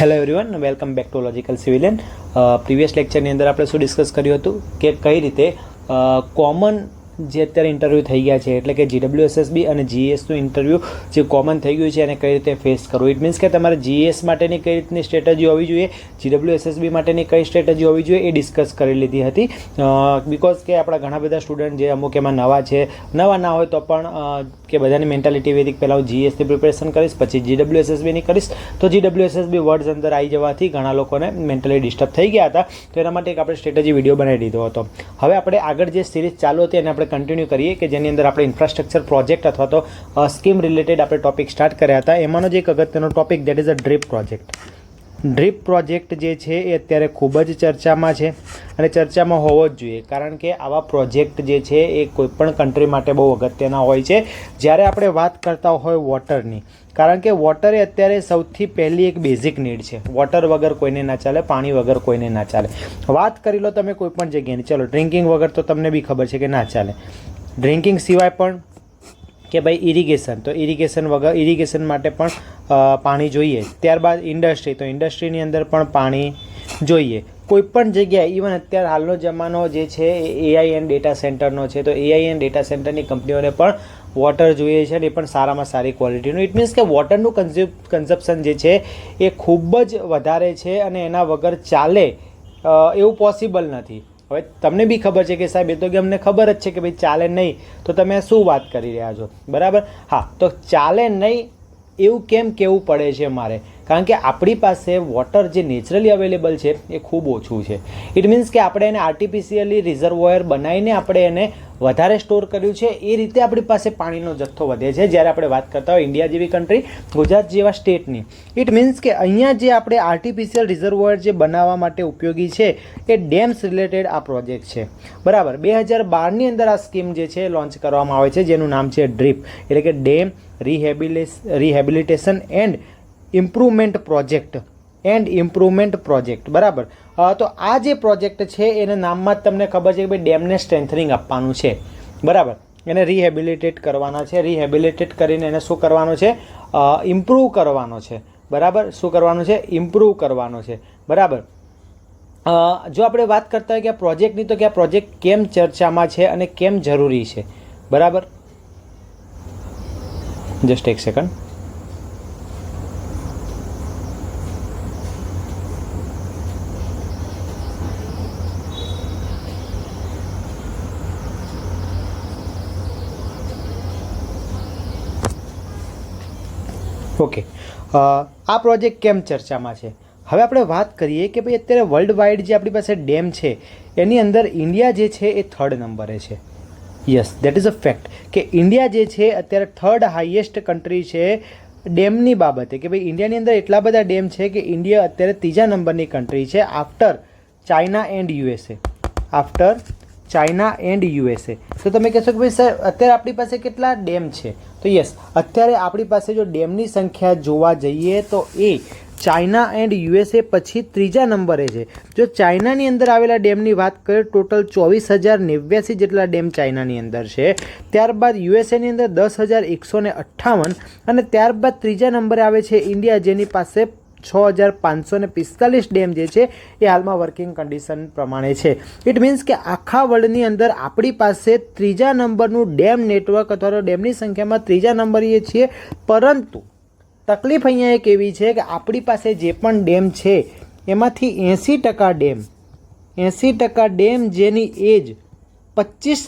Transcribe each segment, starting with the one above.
Hello everyone, welcome back to Logical Civilian. Previous લેક્ચરની અંદર આપણે શું ડિસ્કસ કર્યું હતું કે કઈ રીતે કોમન જે અત્યારે ઇન્ટરવ્યૂ થઈ ગયા છે, એટલે કે GWSSB અને GESનું ઇન્ટરવ્યૂ જે કોમન થઈ ગયું છે એને કઈ રીતે ફેસ કરવું. ઇટ મીન્સ કે તમારે GES માટેની કઈ રીતની સ્ટ્રેટેજી હોવી જોઈએ, GWSSB માટેની કઈ સ્ટ્રેટેજી હોવી જોઈએ એ ડિસ્કસ કરી લીધી હતી. બિકોઝ કે આપણા ઘણા બધા સ્ટુડન્ટ જે અમુક એમાં નવા છે, નવા ના હોય તો પણ કે બધાની મેન્ટાલિટી એવી પહેલાં હું GESની પ્રિપેરેશન કરીશ, પછી GWSSBની કરીશ, તો GWSSB વર્ડ્સ અંદર આવી જવાથી ઘણા લોકોને મેન્ટલી ડિસ્ટર્બ થઈ ગયા હતા. તો એના માટે એક આપણે સ્ટ્રેટેજી વિડીયો બનાવી દીધો હતો. હવે આપણે આગળ જે સિરીઝ ચાલુ હતી એને આપણે કન્ટિન્યુ કરીએ કે જેની અંદર આપણે ઇન્ફ્રાસ્ટ્રક્ચર પ્રોજેક્ટ અથવા તો સ્કીમ રિલેટેડ આપણે ટોપિક સ્ટાર્ટ કર્યા હતા. એમાંનો જ એક અગત્યનો topic that is a drip project. Drip project જે છે એ અત્યારે ખૂબ જ ચર્ચામાં છે અને ચર્ચામાં હોવો જ જોઈએ, કારણ કે આવા પ્રોજેક્ટ જે છે એ કોઈપણ કન્ટ્રી માટે બહુ અગત્યના હોય છે જ્યારે આપણે વાત કરતા હોય વોટરની. કારણ કે વોટર એ અત્યારે સૌથી પહેલી એક બેઝિક નીડ છે. વોટર વગર કોઈને ના ચાલે, પાણી વગર કોઈને ના ચાલે. વાત કરી લો તમે કોઈ પણ જગ્યાની, ચલો ડ્રિંકિંગ વગર તો તમને બી ખબર છે કે ના ચાલે. ડ્રિંકિંગ સિવાય પણ કે ભાઈ ઇરિગેશન, તો ઇરિગેશન વગર ઇરિગેશન માટે પણ પાણી જોઈએ. ત્યારબાદ ઇન્ડસ્ટ્રી, તો ઇન્ડસ્ટ્રીની અંદર પણ પાણી જોઈએ. કોઈ પણ જગ્યાએ, ઇવન અત્યારે હાલનો જમાનો જે છે એ AI એન્ડ ડેટા સેન્ટરનો છે, તો AI એન્ડ ડેટા સેન્ટરની કંપનીઓને પણ વોટર જોઈએ છે અને એ પણ સારામાં સારી ક્વોલિટીનું. ઇટ મીન્સ કે વોટરનું કન્ઝપ્શન જે છે એ ખૂબ જ વધારે છે અને એના વગર ચાલે એવું પોસિબલ નથી. હવે તમને બી ખબર છે કે સાહેબ એ તો કે અમને ખબર જ છે કે ભાઈ ચાલે નહીં, તો તમે શું વાત કરી રહ્યા છો, બરાબર? હા, તો ચાલે નહીં એવું કેમ કહેવું પડે છે મારે? કારણ કે આપણી પાસે વોટર જે નેચરલી અવેલેબલ છે એ ખૂબ ઓછું છે. ઇટ મીન્સ કે આપણે એને આર્ટિફિશિયલી રિઝર્વોયર બનાવીને આપણે એને વધારે સ્ટોર કર્યું છે, એ રીતે આપણી પાસે પાણીનો જથ્થો વધે છે. જ્યારે આપણે વાત કરતા હોય ઇન્ડિયા જેવી કન્ટ્રી, ગુજરાત જેવા સ્ટેટની, ઇટ મીન્સ કે અહીંયા જે આપણે આર્ટિફિશિયલ રિઝર્વોયર જે બનાવવા માટે ઉપયોગી છે એ ડેમ્સ રિલેટેડ આ પ્રોજેક્ટ છે, બરાબર. 2012ની અંદર આ સ્કીમ જે છે લોન્ચ કરવામાં આવે છે, જેનું નામ છે ડ્રીપ, એટલે કે dam rehabilitation and improvement project, બરાબર. તો આ જે પ્રોજેક્ટ છે એને નામમાં જ તમને ખબર છે કે ભાઈ ડેમને સ્ટ્રેન્થનિંગ આપવાનું છે, બરાબર. એને રિહેબિલિટેટ કરવાના છે. રિહેબિલિટેટ કરીને એને શું કરવાનું છે? ઇમ્પ્રૂવ કરવાનો છે, બરાબર. શું કરવાનું છે? ઇમ્પ્રૂવ કરવાનો છે, બરાબર. જો આપણે વાત કરતા હોય કે આ પ્રોજેક્ટની, તો કે આ પ્રોજેક્ટ કેમ ચર્ચામાં છે અને કેમ જરૂરી છે, બરાબર. જસ્ટ એક સેકન્ડ. ઓકે, આ પ્રોજેક્ટ કેમ ચર્ચામાં છે? હવે આપણે વાત કરીએ કે ભાઈ અત્યારે વર્લ્ડ વાઇડ જે આપણી પાસે ડેમ છે એની અંદર ઇન્ડિયા જે છે એ 3rd નંબરે છે. Yes, that is a fact કે ઇન્ડિયા જે છે અત્યારે 3rd હાઈએસ્ટ કન્ટ્રી છે ડેમની બાબતે. કે ભાઈ ઇન્ડિયાની અંદર એટલા બધા ડેમ છે કે ઇન્ડિયા અત્યારે 3જા નંબરની કન્ટ્રી છે after China and USA. After China and USA. તો તમે કહેશો કે ભાઈ સર અત્યારે આપણી પાસે કેટલા ડેમ છે? તો યસ, અત્યારે આપણી પાસે જો ડેમની સંખ્યા જોવા જઈએ તો એ ચાઇના એન્ડ USA પછી 3જા નંબરે છે. જો ચાઇનાની અંદર આવેલા ડેમની વાત કરીએ, ટોટલ 24,089 જેટલા ડેમ ચાઇનાની અંદર છે. ત્યારબાદ USAની અંદર 10,158 અને ત્યારબાદ 3જા નંબરે આવે છે ઇન્ડિયા, જેની પાસે 6,545 ડેમ જે છે એ હાલમાં વર્કિંગ કન્ડિશન પ્રમાણે છે. ઇટ મીન્સ કે આખા વર્લ્ડની અંદર આપણી પાસે 3જા નંબરનું ડેમ નેટવર્ક અથવા તો ડેમની સંખ્યામાં 3જા નંબરીએ છીએ. પરંતુ તકલીફ અહીંયા એક એવી છે કે આપણી પાસે જે પણ ડેમ છે એમાંથી 80% ડેમ જેની એજ 25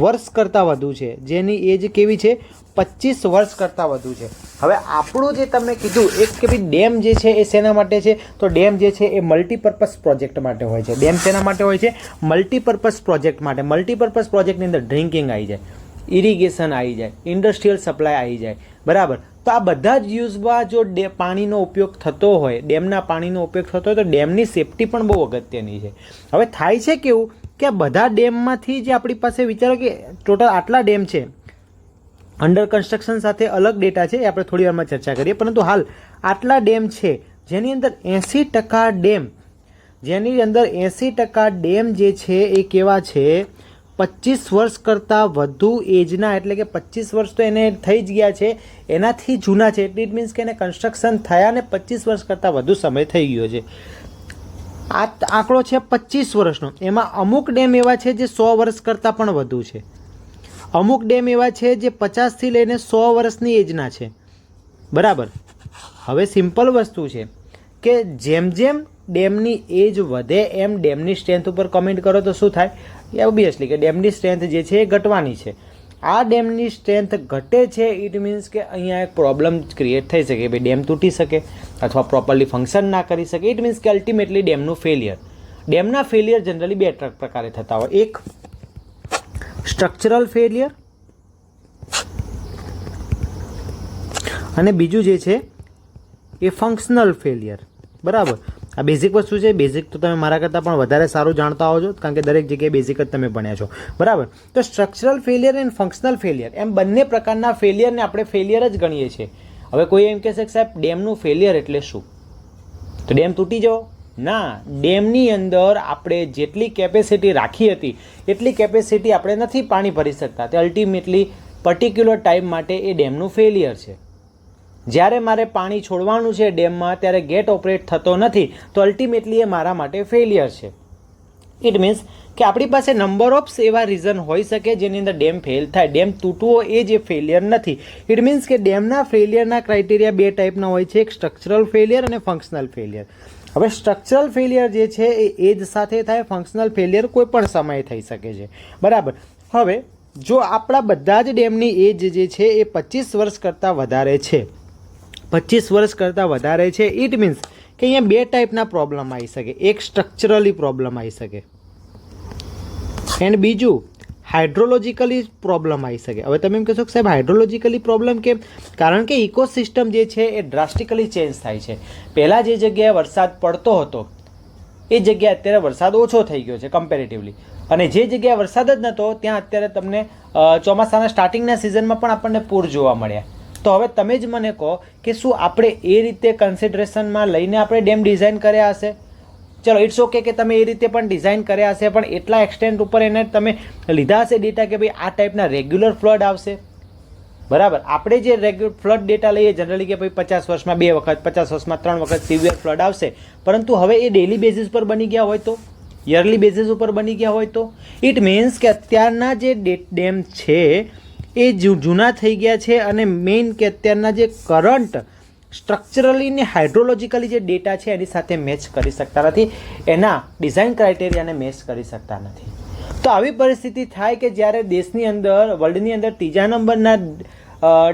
વર્ષ કરતાં વધુ છે. જેની એજ કેવી છે? 25 વર્ષ કરતાં વધુ છે. હવે આપણું જે તમે કીધું એક કે ભાઈ ડેમ જે છે એ શેના માટે છે? તો ડેમ જે છે એ મલ્ટીપર્પઝ પ્રોજેક્ટ માટે હોય છે. ડેમ શેના માટે હોય છે? મલ્ટીપર્પઝ પ્રોજેક્ટ માટે. મલ્ટીપર્પઝ પ્રોજેક્ટની અંદર ડ્રિંકિંગ આવી જાય, ઇરિગેશન આવી જાય, ઇન્ડસ્ટ્રીયલ સપ્લાય આવી જાય, બરાબર. તો આ બધા જ યુઝમાં જો પાણીનો ઉપયોગ થતો હોય, ડેમના પાણીનો ઉપયોગ થતો હોય, તો ડેમની સેફટી પણ બહુ અગત્યની છે. હવે થાય છે કેવું કે આ બધા ડેમમાંથી જે આપણી પાસે, વિચારો કે ટોટલ આટલા ડેમ છે, અંડર કન્સ્ટ્રક્શન સાથે અલગ ડેટા છે, એ આપણે થોડી વારમાં ચર્ચા કરીએ. પરંતુ હાલ આટલા ડેમ છે જેની અંદર 80% ડેમ જે છે એ કેવા છે? 25 વર્ષ કરતાં વધુ એજના, એટલે કે 25 વર્ષ તો એને થઈ જ ગયા છે, એનાથી જૂના છે. ઇટ મીન્સ કે એને કન્સ્ટ્રક્શન થયા ને 25 વર્ષ કરતાં વધુ સમય થઈ ગયો છે. આ આંકડો છે 25 વર્ષનો. એમાં અમુક ડેમ એવા છે જે 100 વર્ષ કરતાં પણ વધુ છે. અમુક ડેમ એવા છે જે 50થી લઈને 100 વર્ષની એજના છે. બરાબર. હવે સિમ્પલ વસ્તુ છે કે જેમ જેમ ડેમની એજ વધે એમ ડેમની સ્ટ્રેન્થ ઉપર કમેન્ટ કરો તો શું થાય? ઓબ્વિયસલી કે ડેમની સ્ટ્રેન્થ જે છે એ ઘટવાની છે. આ ડેમની સ્ટ્રેન્થ ઘટે છે, ઇટ મીન્સ કે અહીંયા એક પ્રોબ્લેમ ક્રિએટ થઈ શકે. ભાઈ ડેમ તૂટી શકે અથવા પ્રોપરલી ફંક્શન ના કરી શકે. ઇટ મીન્સ કે અલ્ટિમેટલી ડેમનું ફેલિયર. ડેમના ફેલિયર જનરલી બે પ્રકારે થતા હોય. એક સ્ટ્રક્ચરલ ફેલિયર અને બીજું જે છે એ ફંક્શનલ ફેલિયર. બરાબર. આ બેઝિક વસ્તુ છે. બેઝિક તો તમે મારા કરતાં પણ વધારે સારું જાણતા હો છો, કારણ કે દરેક જગ્યાએ બેઝિક જ તમે ભણ્યા છો. બરાબર. તો structural failure and functional failure એમ બંને પ્રકારના ફેલિયરને આપણે ફેલિયર જ ગણીએ છીએ. હવે કોઈ એમ કહેશે કે સાહેબ ડેમનું ફેલિયર એટલે શું? તો ડેમ તૂટી જવો? ના. ડેમની અંદર આપણે જેટલી કેપેસિટી રાખી હતી એટલી કેપેસિટી આપણે નથી પાણી ભરી શકતા. તે અલ્ટિમેટલી પર્ટિક્યુલર ટાઈમ માટે એ ડેમનું ફેલિયર છે. જ્યારે મારે પાણી છોડવાનું છે ડેમમાં ત્યારે ગેટ ઓપરેટ થતો નથી, તો અલ્ટિમેટલી એ મારા માટે ફેલિયર છે. ઇટ મીન્સ કે આપણી પાસે નંબર ઓફ એવા રીઝન હોઈ શકે જેની અંદર ડેમ ફેલ થાય. ડેમ તૂટવો એ જે ફેલિયર નથી. ઇટ મીન્સ કે ડેમના ફેલિયરના ક્રાઇટેરિયા બે ટાઈપના હોય છે, એક સ્ટ્રક્ચરલ ફેલિયર અને ફંક્શનલ ફેલિયર. હવે સ્ટ્રક્ચરલ ફેલિયર જે છે એ એજ સાથે થાય. ફંક્શનલ ફેલિયર કોઈ પણ સમયે થઈ શકે છે. બરાબર. હવે જો આપણા બધા જ ડેમની એજ જે છે એ 25 વર્ષ કરતાં વધારે છે, 25 વર્ષ કરતાં વધારે છે, ઇટ મીન્સ કે અહીંયા બે ટાઈપના પ્રોબ્લેમ આવી શકે. એક સ્ટ્રક્ચરલી પ્રોબ્લેમ આવી શકે એન્ડ બીજું હાઇડ્રોલોજિકલી પ્રોબ્લેમ આવી શકે. હવે તમે એમ કહેશો કે સાહેબ હાઇડ્રોલોજિકલી પ્રોબ્લેમ કેમ? કારણ કે ઇકોસિસ્ટમ જે છે એ ડ્રાસ્ટિકલી ચેન્જ થાય છે. પહેલાં જે જગ્યાએ વરસાદ પડતો હતો એ જગ્યાએ અત્યારે વરસાદ ઓછો થઈ ગયો છે કમ્પેરેટિવલી, અને જે જગ્યાએ વરસાદ જ નહોતો ત્યાં અત્યારે તમને ચોમાસાના સ્ટાર્ટિંગના સિઝનમાં પણ આપણને પૂર જોવા મળ્યા. તો હવે તમે જ મને કહો કે શું આપણે એ રીતે કન્સિડરેશનમાં લઈને આપણે ડેમ ડિઝાઇન કર્યા હશે? ચલો ઇટ્સ ઓકે કે તમે એ રીતે પણ ડિઝાઇન કર્યા હશે, પણ એટલા એક્સટેન્ટ ઉપર એને તમે લીધા હશે ડેટા કે ભાઈ આ ટાઈપના રેગ્યુલર ફ્લડ આવશે. બરાબર. આપણે જે ફ્લડ ડેટા લઈએ જનરલી કે ભાઈ 50 વર્ષમાં 2 વખત, 50 વર્ષમાં 3 વખત સિવિયર ફ્લડ આવશે, પરંતુ હવે એ ડેલી બેઝિસ પર બની ગયા હોય તો, યરલી બેઝિસ ઉપર બની ગયા હોય તો, ઇટ મીન્સ કે અત્યારના જે ડેમ છે એ જૂના થઈ ગયા છે અને મેઇન કે અત્યારના જે કરંટ સ્ટ્રક્ચરલી ને હાઇડ્રોલોજિકલી જે ડેટા છે એની સાથે મેચ કરી શકતા નથી, એના ડિઝાઇન ક્રાઇટેરિયાને મેચ કરી શકતા નથી. તો આવી પરિસ્થિતિ થાય કે જ્યારે દેશની અંદર, વર્લ્ડની અંદર 3જા નંબરના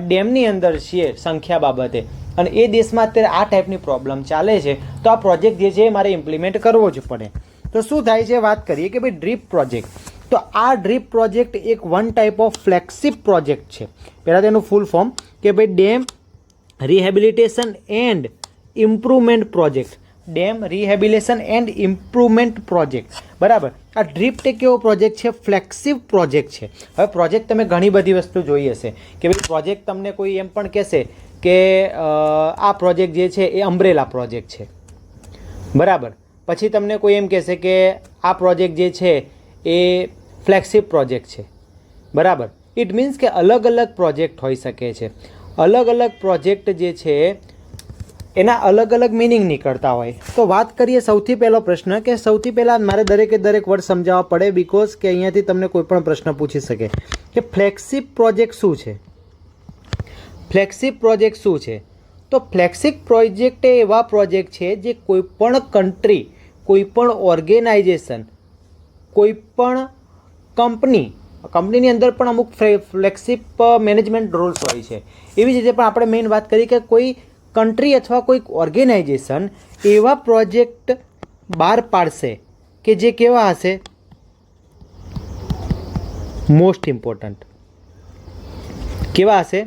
ડેમની અંદર છીએ સંખ્યા બાબતે, અને એ દેશમાં અત્યારે આ ટાઈપની પ્રોબ્લેમ ચાલે છે, તો આ પ્રોજેક્ટ જે છે મારે ઇમ્પ્લિમેન્ટ કરવો જ પડે. તો શું થાય છે? વાત કરીએ કે ભાઈ ડ્રીપ પ્રોજેક્ટ. તો આ ડ્રીપ પ્રોજેક્ટ એક one type of flagship project છે. પહેલાં તેનું ફૂલ ફોર્મ કે ભાઈ dam rehabilitation and improvement project. Dam rehabilitation and improvement project. બરાબર. આ ડ્રીપ એક એવો પ્રોજેક્ટ છે, ફ્લેગશિપ પ્રોજેક્ટ છે. હવે પ્રોજેક્ટ તમે ઘણી બધી વસ્તુ જોઈ હશે કે ભાઈ પ્રોજેક્ટ તમને કોઈ એમ પણ કહેશે કે આ પ્રોજેક્ટ જે છે એ અમ્બ્રેલા પ્રોજેક્ટ છે. બરાબર. પછી તમને કોઈ એમ કહેશે કે આ પ્રોજેક્ટ જે છે એ ફ્લેગશિપ પ્રોજેક્ટ છે. બરાબર. ઇટ મીન્સ કે અલગ અલગ પ્રોજેક્ટ હોઈ શકે છે. અલગ અલગ પ્રોજેક્ટ જે છે એના અલગ અલગ મિનિંગ નીકળતા હોય. તો વાત કરીએ સૌથી પહેલો પ્રશ્ન કે સૌથી પહેલાં મારે દરેકે દરેક વર્ડ સમજાવવા પડે, બિકોઝ કે અહીંયાથી તમને કોઈ પણ પ્રશ્ન પૂછી શકે કે ફ્લેગશિપ પ્રોજેક્ટ શું છે. ફ્લેગશિપ પ્રોજેક્ટ શું છે? તો ફ્લેગશિપ પ્રોજેક્ટ એ એવા પ્રોજેક્ટ છે જે કોઈ પણ કન્ટ્રી, કોઈ પણ ઓર્ગેનાઇઝેશન, કોઈ પણ કંપનીની અંદર પણ અમુક ફ્લેગશિપ મેનેજમેન્ટ રૂલ્સ હોય છે. એવી જ રીતે પણ આપણે મેઇન વાત કરીએ કે કોઈ કન્ટ્રી અથવા કોઈ ઓર્ગેનાઇઝેશન એવા પ્રોજેક્ટ બહાર પાડશે કે જે કેવા હશે? Most important. કેવા હશે?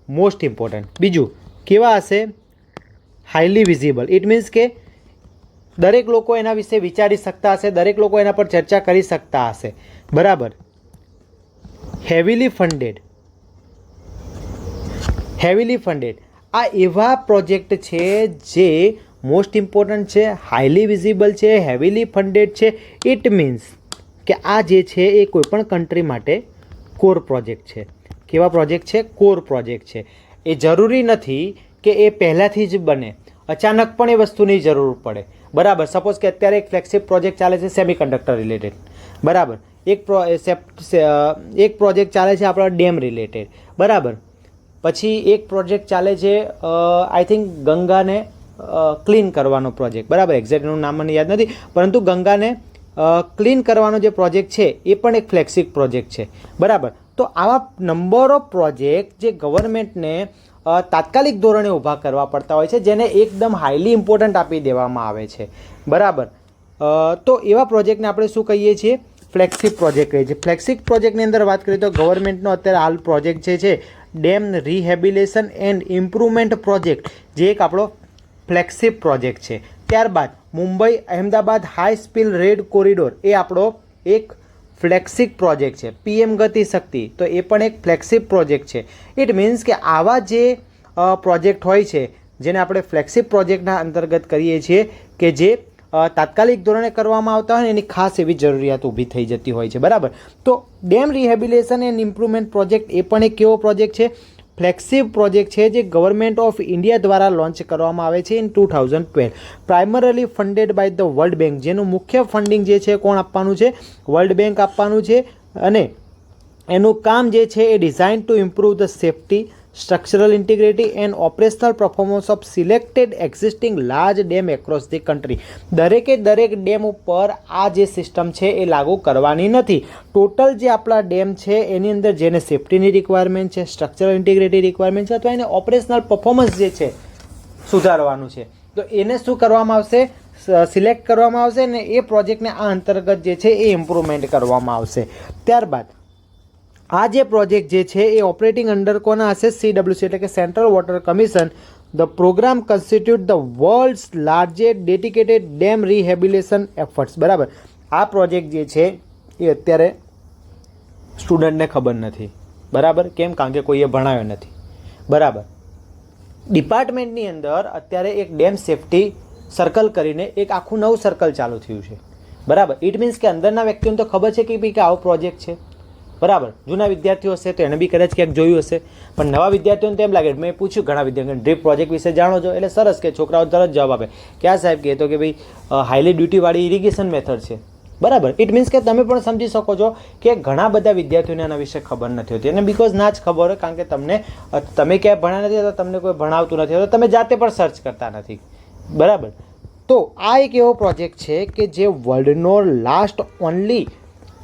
Most important. બીજું કેવા હશે? Highly visible. ઇટ મીન્સ કે દરેક લોકો એના વિશે વિચારી શકતા હશે, દરેક લોકો એના પર ચર્ચા કરી શકતા હશે. બરાબર. Heavily funded. Heavily funded. આ એવા પ્રોજેક્ટ છે જે મોસ્ટ ઇમ્પોર્ટન્ટ છે, હાઈલી વિઝિબલ છે, હેવીલી ફંડેડ છે. ઇટ મીન્સ કે આ જે છે એ કોઈપણ કન્ટ્રી માટે કોર પ્રોજેક્ટ છે. કેવા પ્રોજેક્ટ છે? કોર પ્રોજેક્ટ છે. એ જરૂરી નથી કે એ પહેલાંથી જ બને, અચાનક પણ એ વસ્તુની જરૂર પડે. બરાબર. સપોઝ કે અત્યારે એક ફ્લેગશિપ પ્રોજેક્ટ ચાલે છે સેમિકન્ડક્ટર રિલેટેડ. બરાબર. એક પ્રોજેક્ટ ચાલે છે આપણા ડેમ રિલેટેડ. બરાબર. પછી એક પ્રોજેક્ટ ચાલે છે આઈ થિંક ગંગાને ક્લીન કરવાનો પ્રોજેક્ટ. બરાબર. એક્ઝેક્ટનું નામ મને યાદ નથી, પરંતુ ગંગાને ક્લીન કરવાનો જે પ્રોજેક્ટ છે એ પણ એક ફ્લેગશિપ પ્રોજેક્ટ છે. બરાબર. તો આવા નંબર ઓફ પ્રોજેક્ટ જે ગવર્મેન્ટને તાત્કાલિક ધોરણે ઊભા કરવા પડતા હોય છે, જેને એકદમ હાઈલી ઇમ્પોર્ટન્ટ આપી દેવામાં આવે છે. બરાબર. તો એવા પ્રોજેક્ટને આપણે શું કહીએ છીએ? ફ્લેગશિપ પ્રોજેક્ટ કહીએ છીએ. ફ્લેગશિપ પ્રોજેક્ટની અંદર વાત કરીએ તો ગવર્મેન્ટનો અત્યારે હાલ પ્રોજેક્ટ છે dam rehabilitation and improvement project, જે એક આપણો ફ્લેગશિપ પ્રોજેક્ટ છે. ત્યારબાદ Mumbai Ahmedabad high speed rail corridor, એ આપણો એક ફ્લેગશિપ પ્રોજેક્ટ છે. પીએમ ગતિ શક્તિ, તો એ પણ એક ફ્લેગશિપ પ્રોજેક્ટ છે. ઇટ મીન્સ કે આવા જે પ્રોજેક્ટ હોય છે જેને આપણે ફ્લેગશિપ પ્રોજેક્ટના અંતર્ગત કરીએ છીએ, કે જે તાત્કાલિક ધોરણે કરવામાં આવતા હોય ને એની ખાસ એવી જરૂરિયાત ઊભી થઈ જતી હોય છે. બરાબર. તો dam rehabilitation and improvement project એ પણ એક કેવો પ્રોજેક્ટ છે? ફ્લેગશિપ પ્રોજેક્ટ છે, જે ગવર્મેન્ટ ઓફ ઇન્ડિયા દ્વારા લોન્ચ કરવામાં આવે છે in 2012. Primarily funded by the World Bank, જેનું મુખ્ય ફંડિંગ જે છે કોણ આપવાનું છે? વર્લ્ડ બેંક આપવાનું છે. અને એનું કામ જે છે એ design to improve the safety, structural integrity and operational performance of selected existing large dam across the country. દરેક ડેમ ઉપર આ જે સિસ્ટમ છે એ લાગુ કરવાની નથી. ટોટલ જે આપણા ડેમ છે એની અંદર જેને સેફ્ટીની રિક્વાયરમેન્ટ છે, સ્ટ્રક્ચરલ ઇન્ટિગ્રિટી રિક્વાયરમેન્ટ છે, અથવા એને ઓપરેશનલ પરફોર્મન્સ જે છે સુધારવાનું છે, તો એને શું કરવામાં આવશે? સિલેક્ટ કરવામાં આવશે અને એ પ્રોજેક્ટને આ અંતર્ગત જે છે એ ઇમ્પ્રુવમેન્ટ કરવામાં આવશે. ત્યારબાદ આ જે પ્રોજેક્ટ જે છે એ ઓપરેટિંગ અંડર કોના હશે? CWC એટલે કે central water commission. The program constitute the world's largest dedicated dam rehabilitation efforts. બરાબર. આ પ્રોજેક્ટ જે છે એ અત્યારે સ્ટુડન્ટને ખબર નથી. બરાબર. કેમ? કારણ કે કોઈએ ભણાવ્યો નથી. બરાબર. ડિપાર્ટમેન્ટની અંદર અત્યારે એક ડેમ સેફટી સર્કલ કરીને એક આખું નવું સર્કલ ચાલુ થયું છે. બરાબર. ઇટ મીન્સ કે અંદરના વ્યક્તિઓને તો ખબર છે કે ભાઈ કે આવો પ્રોજેક્ટ છે. બરાબર. જૂના વિદ્યાર્થીઓ હશે તો એને બી કદાચ ક્યાંક જોયું હશે, પણ નવા વિદ્યાર્થીઓને તેમ લાગે. મેં પૂછ્યું ઘણા વિદ્યાર્થીઓને ડ્રીપ પ્રોજેક્ટ વિશે જાણો છો? એટલે સરસ કે છોકરાઓ તરત જવાબ આપે કે આ સાહેબ કહે તો કે ભાઈ હાઈલી ડ્યુટીવાળી ઇરિગેશન મેથડ છે. બરાબર. ઇટ મીન્સ કે તમે પણ સમજી શકો છો કે ઘણા બધા વિદ્યાર્થીઓને આના વિશે ખબર નથી હોતી. અને બિકોઝ ના જ ખબર હોય, કારણ કે તમે ક્યાંય ભણ્યા નથી, તો તમને કોઈ ભણાવતું નથી, તો તમે જાતે પણ સર્ચ કરતા નથી. બરાબર. તો આ એક એવો પ્રોજેક્ટ છે કે જે વર્લ્ડનો લાસ્ટ ઓનલી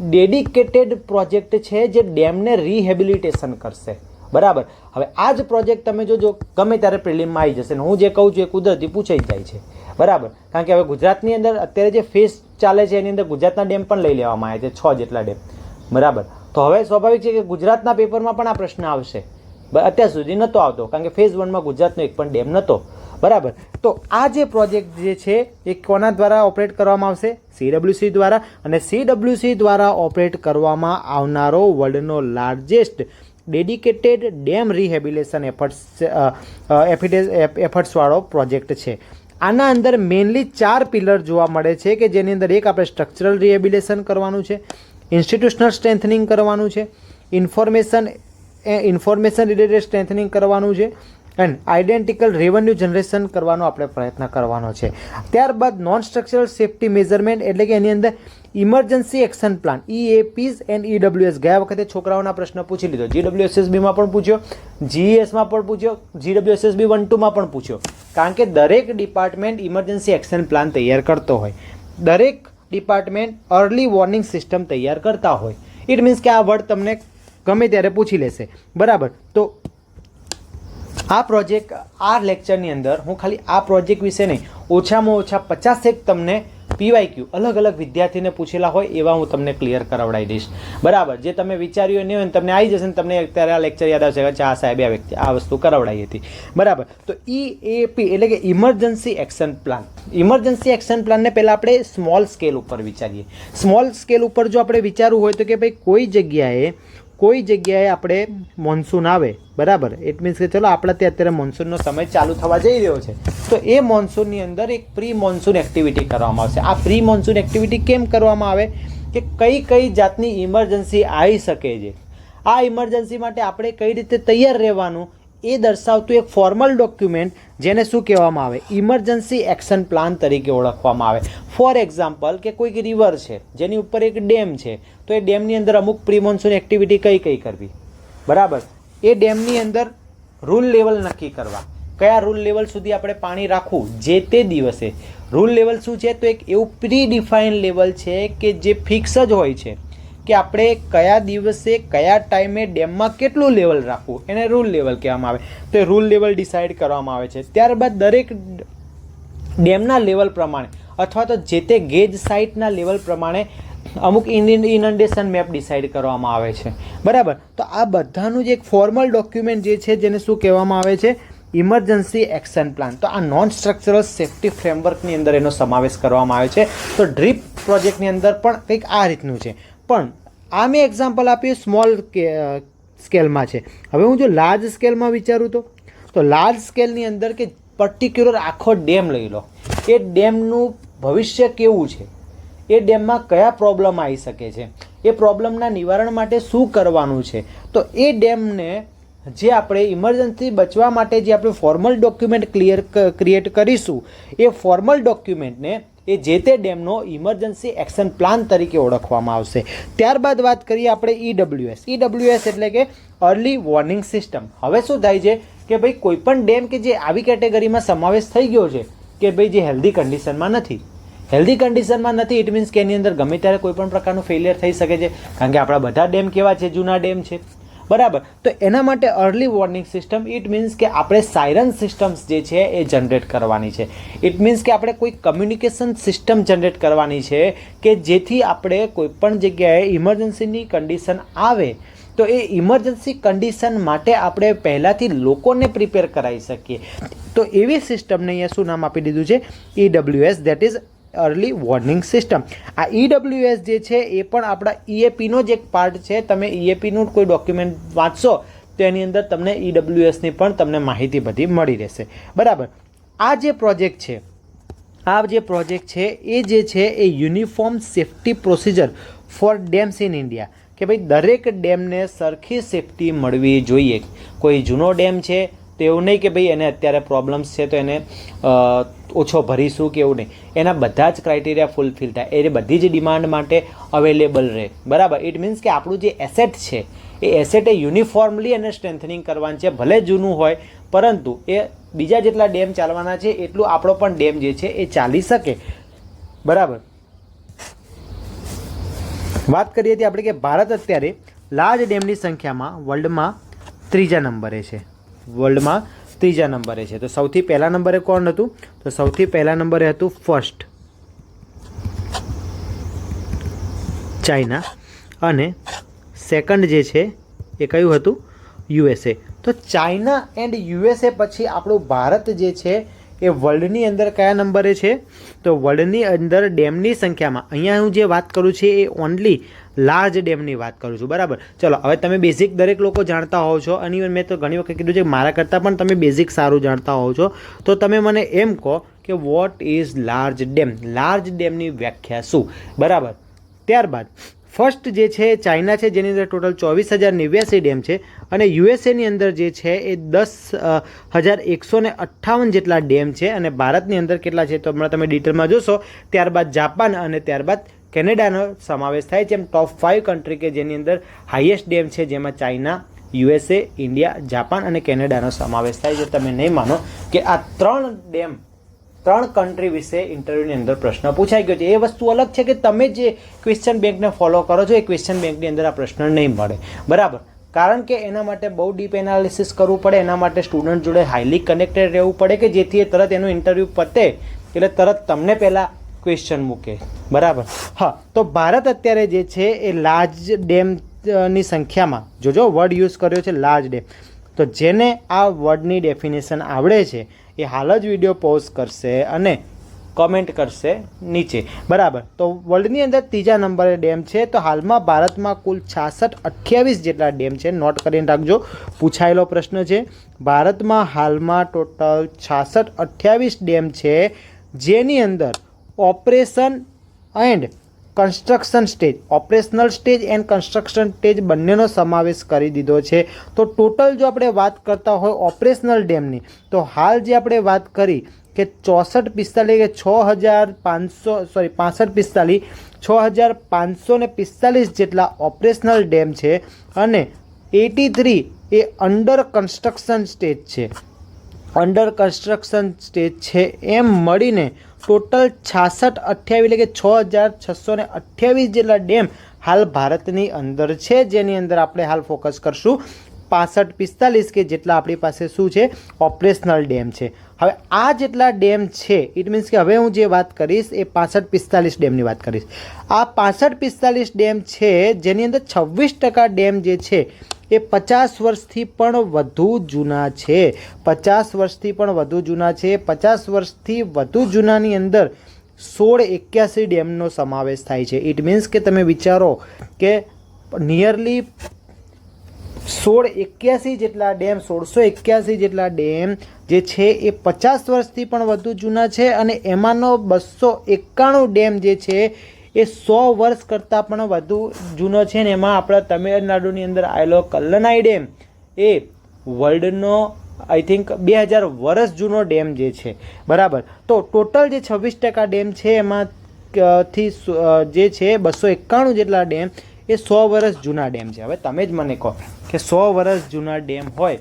ડેડિકેટેડ પ્રોજેક્ટ છે જે ડેમને રિહેબિલિટેશન કરશે. બરાબર. હવે આ જ પ્રોજેક્ટ તમે જોજો ગમે ત્યારે પ્રિલિમમાં આવી જશે. હું જે કહું છું એ કુદરતી પૂછાઈ જાય છે. બરાબર. કારણ કે હવે ગુજરાતની અંદર અત્યારે જે ફેઝ ચાલે છે એની અંદર ગુજરાતના ડેમ પણ લઈ લેવામાં આવ્યા છે, 6 જેટલા ડેમ. બરાબર. તો હવે સ્વાભાવિક છે કે ગુજરાતના પેપરમાં પણ આ પ્રશ્ન આવશે. અત્યાર સુધી નહોતો આવતો, કારણ કે ફેઝ 1માં ગુજરાતનો એક પણ ડેમ નહોતો. બરાબર. તો આ જે પ્રોજેક્ટ જે છે એ કોના દ્વારા ઓપરેટ કરવામાં આવશે? CWC દ્વારા. અને CWC દ્વારા ઓપરેટ કરવામાં આવનારો વર્લ્ડનો લાર્જેસ્ટ ડેડિકેટેડ ડેમ રિહેબિલિટેશન એફર્ટ્સવાળો પ્રોજેક્ટ છે. આના અંદર મેઇનલી 4 પિલર જોવા મળે છે, કે જેની અંદર એક આપણે સ્ટ્રક્ચરલ રિહેબિલિટેશન કરવાનું છે, ઇન્સ્ટિટ્યુશનલ સ્ટ્રેન્થનિંગ કરવાનું છે, ઇન્ફોર્મેશન રિલેટેડ સ્ટ્રેન્થનિંગ કરવાનું છે, એન્ડ આઇડેન્ટિકલ રેવન્યુ જનરેશન કરવાનો આપણે પ્રયત્ન કરવાનો છે. ત્યારબાદ નોન સ્ટ્રક્ચરલ સેફ્ટી મેઝરમેન્ટ, એટલે કે એની અંદર emergency action plan, EAPs and EWS. ગયા વખતે છોકરાઓના પ્રશ્ન પૂછી લીધો, GWSSBમાં પણ પૂછ્યો, GESમાં પણ પૂછ્યો, GWSSB 1-2માં પણ પૂછ્યો. કારણ કે દરેક ડિપાર્ટમેન્ટ ઇમરજન્સી એક્શન પ્લાન તૈયાર કરતો હોય, દરેક ડિપાર્ટમેન્ટ અર્લી વોર્નિંગ સિસ્ટમ તૈયાર કરતા હોય. ઇટ મીન્સ કે આ વર્ડ તમને ગમે ત્યારે પૂછી લેશે. બરાબર. તો આ પ્રોજેક્ટ, આ લેક્ચરની અંદર હું ખાલી આ પ્રોજેક્ટ વિશે નહીં, ઓછામાં ઓછા 50 તમને PYQ અલગ અલગ વિદ્યાર્થીને પૂછેલા હોય એવા હું તમને ક્લિયર કરાવડાવી દઈશ. બરાબર. જે તમે વિચાર્યું નહીં હોય ને તમને આવી જશે ને તમને અત્યારે આ લેક્ચર યાદ આવશે કે આ સાહેબે આ વસ્તુ કરાવડાવી હતી. બરાબર. તો EAP એટલે કે emergency action plan. Emergency action પ્લાનને પહેલાં આપણે સ્મોલ સ્કેલ ઉપર વિચારીએ. સ્મોલ સ્કેલ ઉપર જો આપણે વિચારવું હોય તો કે ભાઈ કોઈ જગ્યાએ આપણે મોન્સૂન આવે. બરાબર. ઇટ મીન્સ કે ચલો આપણે અત્યારે મોન્સૂનનો સમય ચાલુ થવા જઈ રહ્યો છે, તો એ મોન્સૂનની અંદર એક પ્રી મોન્સૂન એક્ટિવિટી કરવામાં આવશે. આ પ્રી મોન્સૂન એક્ટિવિટી કેમ કરવામાં આવે? કે કઈ કઈ જાતની ઇમરજન્સી આવી શકે છે, આ ઇમરજન્સી માટે આપણે કઈ રીતે તૈયાર રહેવાનું એ દર્શાવતું એક ફોર્મલ ડોક્યુમેન્ટ જેને શું કહેવામાં આવે, ઇમરજન્સી એક્શન પ્લાન તરીકે ઓળખવામાં આવે. ફોર એક્ઝામ્પલ કે કોઈક રિવર છે જેની ઉપર એક ડેમ છે, તો એ ડેમની અંદર અમુક પ્રી મોન્સૂન એક્ટિવિટી કઈ કરવી, બરાબર. એ ડેમની અંદર રૂલ લેવલ નક્કી કરવા, કયા રૂલ લેવલ સુધી આપણે પાણી રાખવું જે તે દિવસે. રૂલ લેવલ શું છે, તો એક એવું પ્રી ડિફાઇન લેવલ છે કે જે ફિક્સ જ હોય છે કે આપણે કયા દિવસે કયા ટાઈમે ડેમમાં કેટલું લેવલ રાખવું, એને રૂલ લેવલ કહેવામાં આવે. તો એ રૂલ લેવલ ડિસાઇડ કરવામાં આવે છે. ત્યારબાદ દરેક ડેમના લેવલ પ્રમાણે અથવા તો જે તે ગેજ સાઇટના લેવલ પ્રમાણે અમુક ઇનન્ડેશન મેપ ડિસાઇડ કરવામાં આવે છે, બરાબર. તો આ બધાનું જે એક ફોર્મલ ડોક્યુમેન્ટ જે છે જેને શું કહેવામાં આવે છે, ઇમરજન્સી એક્શન પ્લાન. તો આ નોન સ્ટ્રક્ચરલ સેફ્ટી ફ્રેમવર્કની અંદર એનો સમાવેશ કરવામાં આવે છે. તો ડ્રીપ પ્રોજેક્ટની અંદર પણ કંઈક આ રીતનું છે. પણ આ મેં એક્ઝામ્પલ આપ્યું સ્મોલ સ્કેલમાં છે. હવે હું જો લાર્જ સ્કેલમાં વિચારું તો લાર્જ સ્કેલની અંદર કે પર્ટિક્યુલર આખો ડેમ લઈ લો, એ ડેમનું ભવિષ્ય કેવું છે, એ ડેમમાં કયા પ્રોબ્લેમ આવી શકે છે, એ પ્રોબ્લેમના નિવારણ માટે શું કરવાનું છે. તો એ ડેમને જે આપણે ઇમરજન્સી બચવા માટે જે આપણે ફોર્મલ ડોક્યુમેન્ટ ક્રિએટ કરીશું, એ ફોર્મલ ડોક્યુમેન્ટને એ જે તે ડેમનો ઇમરજન્સી એક્શન પ્લાન તરીકે ઓળખવામાં આવશે. ત્યારબાદ વાત કરીએ આપણે EWS. EWS એટલે કે અર્લી વોર્નિંગ સિસ્ટમ. હવે શું થાય છે કે ભાઈ કોઈ પણ ડેમ કે જે આવી કેટેગરીમાં સમાવેશ થઈ ગયો છે કે ભાઈ જે હેલ્ધી કન્ડિશનમાં નથી, હેલ્ધી કન્ડિશનમાં નથી, ઇટ મીન્સ કે એની અંદર ગમે ત્યારે કોઈ પણ પ્રકારનું ફેલિયર થઈ શકે છે, કારણ કે આપણા બધા ડેમ કેવા છે, જૂના ડેમ છે, બરાબર. તો એના માટે early warning system, it means કે આપણે સાયરન સિસ્ટમ્સ જે છે એ જનરેટ કરવાની છે. ઇટ મીન્સ કે આપણે કોઈ કમ્યુનિકેશન સિસ્ટમ જનરેટ કરવાની છે કે જેથી આપણે કોઈ પણ જગ્યાએ ઇમરજન્સીની કન્ડિશન આવે તો એ ઇમરજન્સી કન્ડિશન માટે આપણે પહેલાંથી લોકોને પ્રિપેર કરાવી શકીએ. તો એવી સિસ્ટમને અહીંયા શું નામ આપી દીધું છે, EWS, that is early warning system. આ EWS જે છે એ પણ આપણા EAPનો જ એક પાર્ટ છે. તમે EAPનું કોઈ ડોક્યુમેન્ટ વાંચશો તો એની અંદર તમને EWSની પણ તમને માહિતી બધી મળી રહેશે, બરાબર. આ જે પ્રોજેક્ટ છે એ જે છે એ uniform safety procedure for dams in India, કે ભાઈ દરેક ડેમને સરખી સેફટી મળવી જોઈએ. કોઈ જૂનો ડેમ છે તો એવું નહીં કે ભાઈ એને અત્યારે પ્રોબ્લેમ્સ છે તો એને ઓછો ભરીશું કે એવું નહીં, એના બધા જ ક્રાઇટેરિયા ફૂલફિલ થાય, એ બધી જ ડિમાન્ડ માટે અવેલેબલ રહે, બરાબર. ઇટ મીન્સ કે આપણું જે એસેટ છે એ એસેટ એ યુનિફોર્મલી અને સ્ટ્રેન્થનિંગ કરવાનું છે. ભલે જૂનું હોય પરંતુ એ બીજા જેટલા ડેમ ચાલવાના છે એટલું આપણો પણ ડેમ જે છે એ ચાલી શકે, બરાબર. વાત કરીએ તો આપણે કે ભારત અત્યારે લાર્જ ડેમની સંખ્યામાં વર્લ્ડમાં ત્રીજા નંબરે છે. તો સૌથી પહેલા નંબરે કોણ હતું, તો સૌથી પહેલા નંબરે હતું ફર્સ્ટ ચાઇના, અને સેકન્ડ જે છે એ કયું હતું, USA. તો ચાઇના એન્ડ USA પછી આપણું ભારત જે છે એ વર્લ્ડની અંદર કયા નંબરે છે, તો વર્લ્ડની અંદર ડેમની સંખ્યામાં, અહીંયા હું જે વાત કરું છું એ ઓનલી લાર્જ ડેમની વાત કરું છું, બરાબર. ચલો હવે તમે બેઝિક દરેક લોકો જાણતા હોવ છો, અને મેં તો ઘણી વખત કીધું છે મારા કરતાં પણ તમે બેઝિક સારું જાણતા હોવ છો. તો તમે મને એમ કહો કે what is large dam, large ડેમની વ્યાખ્યા શું, બરાબર. ત્યારબાદ ફર્સ્ટ જે છે ચાઇના છે જેની અંદર ટોટલ 24,089 ડેમ છે, અને USAની અંદર જે છે એ 10,158 જેટલા ડેમ છે, અને ભારતની અંદર કેટલા છે તો હમણાં તમે ડિટેલમાં જોશો. ત્યારબાદ જાપાન અને ત્યારબાદ કેનેડાનો સમાવેશ થાય છે એમ ટોપ 5 કન્ટ્રી કે જેની અંદર હાઈએસ્ટ ડેમ છે, જેમાં ચાઇના, USA, ઇન્ડિયા, જાપાન અને કેનેડાનો સમાવેશ થાય છે. તમે નહીં માનો કે આ 3 કન્ટ્રી વિશે ઇન્ટરવ્યૂની અંદર પ્રશ્ન પૂછાઈ ગયો છે. એ વસ્તુ અલગ છે કે તમે જે ક્વેશ્ચન બેંકને ફોલો કરો છો એ ક્વેશ્ચન બેંકની અંદર આ પ્રશ્ન નહીં મળે, બરાબર. કારણ કે એના માટે બહુ ડીપ એનાલિસિસ કરવું પડે, એના માટે સ્ટુડન્ટ જોડે હાઈલી કનેક્ટેડ રહેવું પડે કે જેથી એ તરત એનું ઇન્ટરવ્યૂ પતે એટલે તરત તમને પહેલાં ક્વેશ્ચન મૂકે, બરાબર. હા, તો ભારત અત્યારે જે છે એ લાર્જ ડેમની સંખ્યામાં, જોજો વર્ડ યુઝ કર્યો છે લાર્જ ડેમ, તો જેને આ વર્ડની ડેફિનેશન આવડે છે એ હાલ જ વિડીયો પોઝ કરશે અને કોમેન્ટ કરશે નીચે, બરાબર. તો વર્લ્ડની અંદર ત્રીજા નંબરે ડેમ છે. તો હાલમાં ભારતમાં કુલ 66-28 જેટલા ડેમ છે, નોટ કરીને રાખજો, પૂછાયેલો પ્રશ્ન છે. ભારતમાં હાલમાં ટોટલ 66-28 ડેમ છે, જેની અંદર operation and construction stage, operational stage and construction stage બંનેનો સમાવેશ કરી દીધો છે. તો ટોટલ જો આપણે વાત કરતા હોય ઓપરેશનલ ડેમની, તો હાલ જે આપણે વાત કરી કે 6445 કે 6545 જેટલા ઓપરેશનલ ડેમ છે અને 83 એ અંડર કન્સ્ટ્રક્શન સ્ટેજ છે. અંડર કન્સ્ટ્રક્શન સ્ટેજ છે એમ મળીને ટોટલ 6628 એટલે કે 6628 જેટલા ડેમ હાલ ભારતની અંદર છે, જેની અંદર આપણે હાલ ફોકસ કરશું 6545 કે જેટલા આપણી પાસે શું છે ઓપરેશનલ ડેમ છે. હવે આ જેટલા ડેમ છે ઇટ મીન્સ કે હવે હું જે વાત કરીશ એ 6545 ડેમની વાત કરીશ. આ 6545 ડેમ છે જેની અંદર 26% ડેમ જે છે એ 50 વર્ષથી પણ વધુ જૂના છે. 50 વર્ષથી પણ વધુ જૂના છે. 50 વર્ષથી વધુ જૂનાની અંદર 1681 ડેમનો સમાવેશ થાય છે. ઇટ મીન્સ કે તમે વિચારો કે નિયરલી 1681 જેટલા ડેમ 1681 જેટલા ડેમ જે છે એ 50 વર્ષથી પણ વધુ જૂના છે અને એમાંનો 291 ડેમ જે છે એ 100 વર્ષ કરતાં પણ વધુ જૂનો છે. ને એમાં આપણા તમિલનાડુની અંદર આવેલો કલ્લનાઈ ડેમ એ વર્લ્ડનો આઈ થિંક 2000 વર્ષ જૂનો ડેમ જે છે. બરાબર. તો ટોટલ જે 26% ડેમ છે એમાંથી જે છે 291 જેટલા ડેમ એ 100 વર્ષ જૂના ડેમ છે. હવે તમે જ મને કહો કે 100 વર્ષ જૂના ડેમ હોય